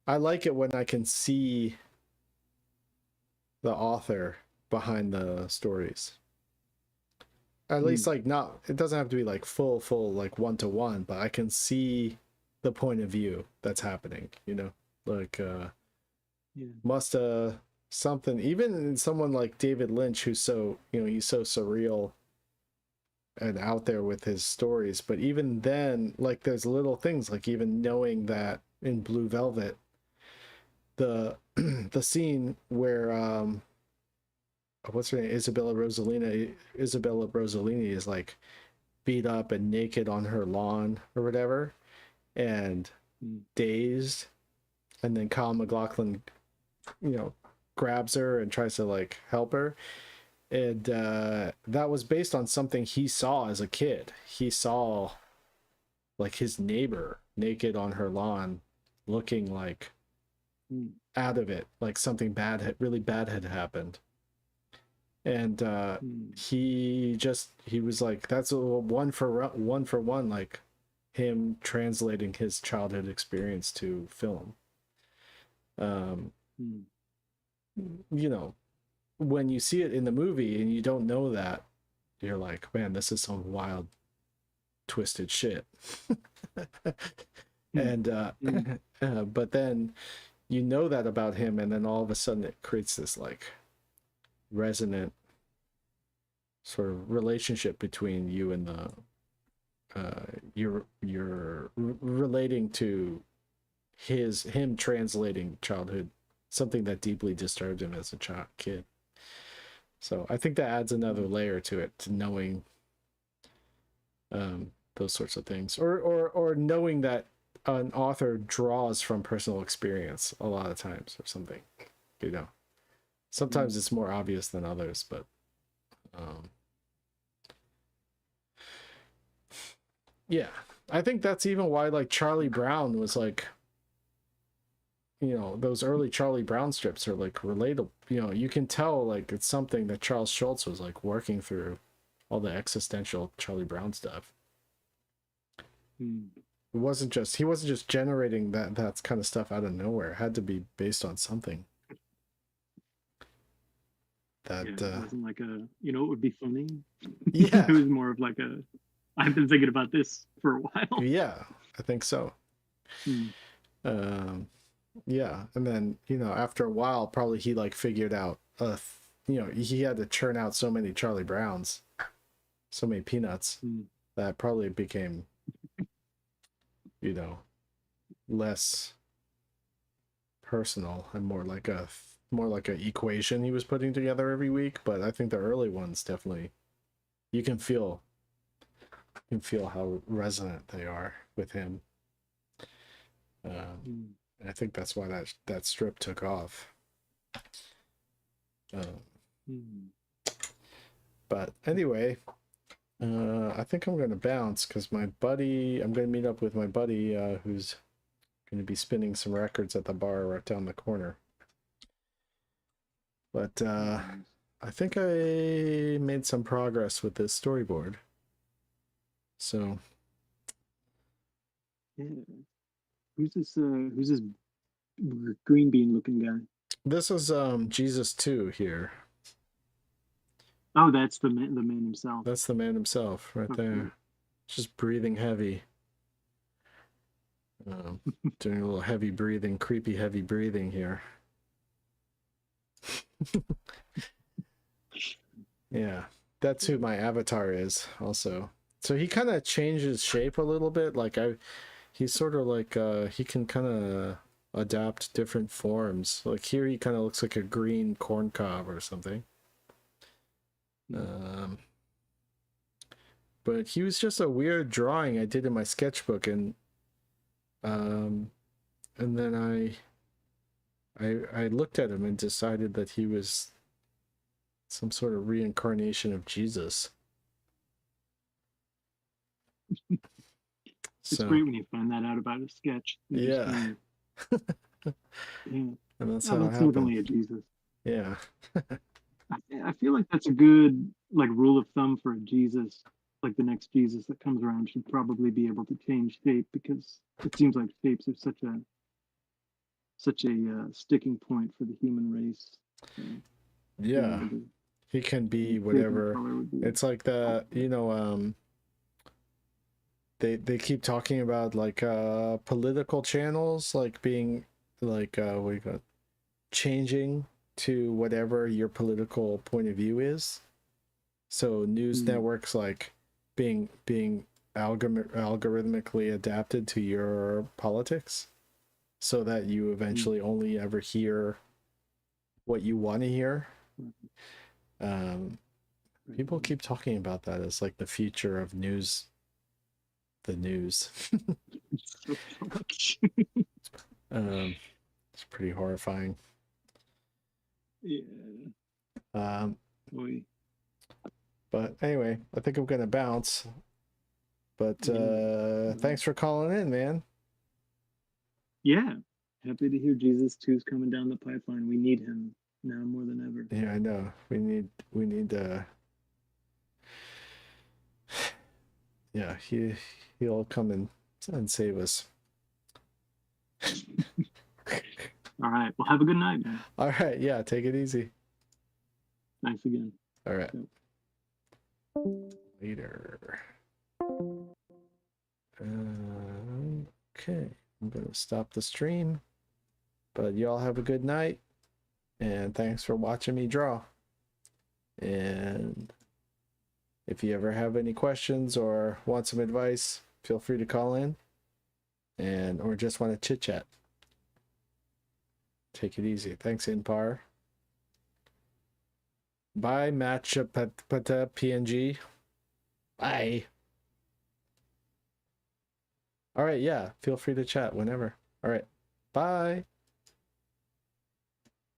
I like it when I can see the author behind the stories. At least like not, it doesn't have to be like full like one-to-one, but I can see the point of view that's happening, you know, like something, even in someone like David Lynch, who's so, you know, he's so surreal and out there with his stories, but even then, like there's little things, like even knowing that in Blue Velvet, the the scene where what's her name, Isabella Rossellini is like beat up and naked on her lawn or whatever, and dazed, and then Kyle MacLachlan, you know, grabs her and tries to like help her, and that was based on something he saw as a kid. He saw like his neighbor naked on her lawn, looking like out of it, like something really bad had happened. And he was like, that's a one for one, like him translating his childhood experience to film. You know, when you see it in the movie and you don't know that, you're like, man, this is some wild twisted shit. And but then you know that about him, and then all of a sudden it creates this like resonant sort of relationship between you and the you're relating to him translating childhood, something that deeply disturbed him as a kid. So I think that adds another layer to it, to knowing those sorts of things, or knowing that an author draws from personal experience a lot of times or something, you know. Sometimes it's more obvious than others, but yeah, I think that's even why like Charlie Brown was like, you know, those early Charlie Brown strips are like relatable. You know, you can tell like it's something that Charles Schulz was like working through, all the existential Charlie Brown stuff. He wasn't just generating that kind of stuff out of nowhere. It had to be based on something. That it wasn't like a, you know, it would be funny. Yeah. It was more of like a, I've been thinking about this for a while. Yeah, I think so. Yeah, and then, you know, after a while, probably he like figured out, you know, he had to churn out so many Charlie Browns, so many peanuts, that probably became, you know, less personal and more like a equation he was putting together every week. But I think the early ones definitely, you can feel how resonant they are with him. And I think that's why that strip took off. But anyway, I think I'm going to bounce because I'm going to meet up with my buddy who's going to be spinning some records at the bar right down the corner. But I think I made some progress with this storyboard. So Yeah. Who's this green bean looking guy? This is Jesus 2 here. Oh, that's the man himself. That's the man himself right there. Just breathing heavy. Doing a little heavy breathing, creepy heavy breathing here. Yeah, that's who my avatar is also. So he kind of changes shape a little bit. Like he's sort of like he can kind of adapt different forms. Like here he kind of looks like a green corn cob or something. But he was just a weird drawing I did in my sketchbook, and then I looked at him and decided that he was some sort of reincarnation of Jesus. It's great when you find that out about a sketch. Yeah. Yeah. And that's Oh, how that's it definitely happened. a Jesus. Yeah. I feel like that's a good like rule of thumb for a Jesus. Like the next Jesus that comes around should probably be able to change shape, because it seems like shapes are such a sticking point for the human race. So, Yeah. He can be whatever. It's like the, they keep talking about like political channels like being like what do you call it? Changing to whatever your political point of view is. So news networks like being algorithmically adapted to your politics, so that you eventually only ever hear what you want to hear. People keep talking about that as like the future of news. The news. It's pretty horrifying. Yeah. But anyway, I think I'm gonna bounce. But thanks for calling in, man. Yeah. Happy to hear Jesus 2's coming down the pipeline. We need him now more than ever. Yeah, I know. We need yeah, he'll come and save us. All right. Well, have a good night, man. All right. Yeah. Take it easy. Thanks again. All right. Yep. Later. Okay. I'm going to stop the stream. But y'all have a good night. And thanks for watching me draw. And if you ever have any questions or want some advice, feel free to call in. Or just want to chit chat. Take it easy. Thanks, Inpar. Bye, Matchapata PNG. Bye. All right, yeah. Feel free to chat whenever. All right. Bye.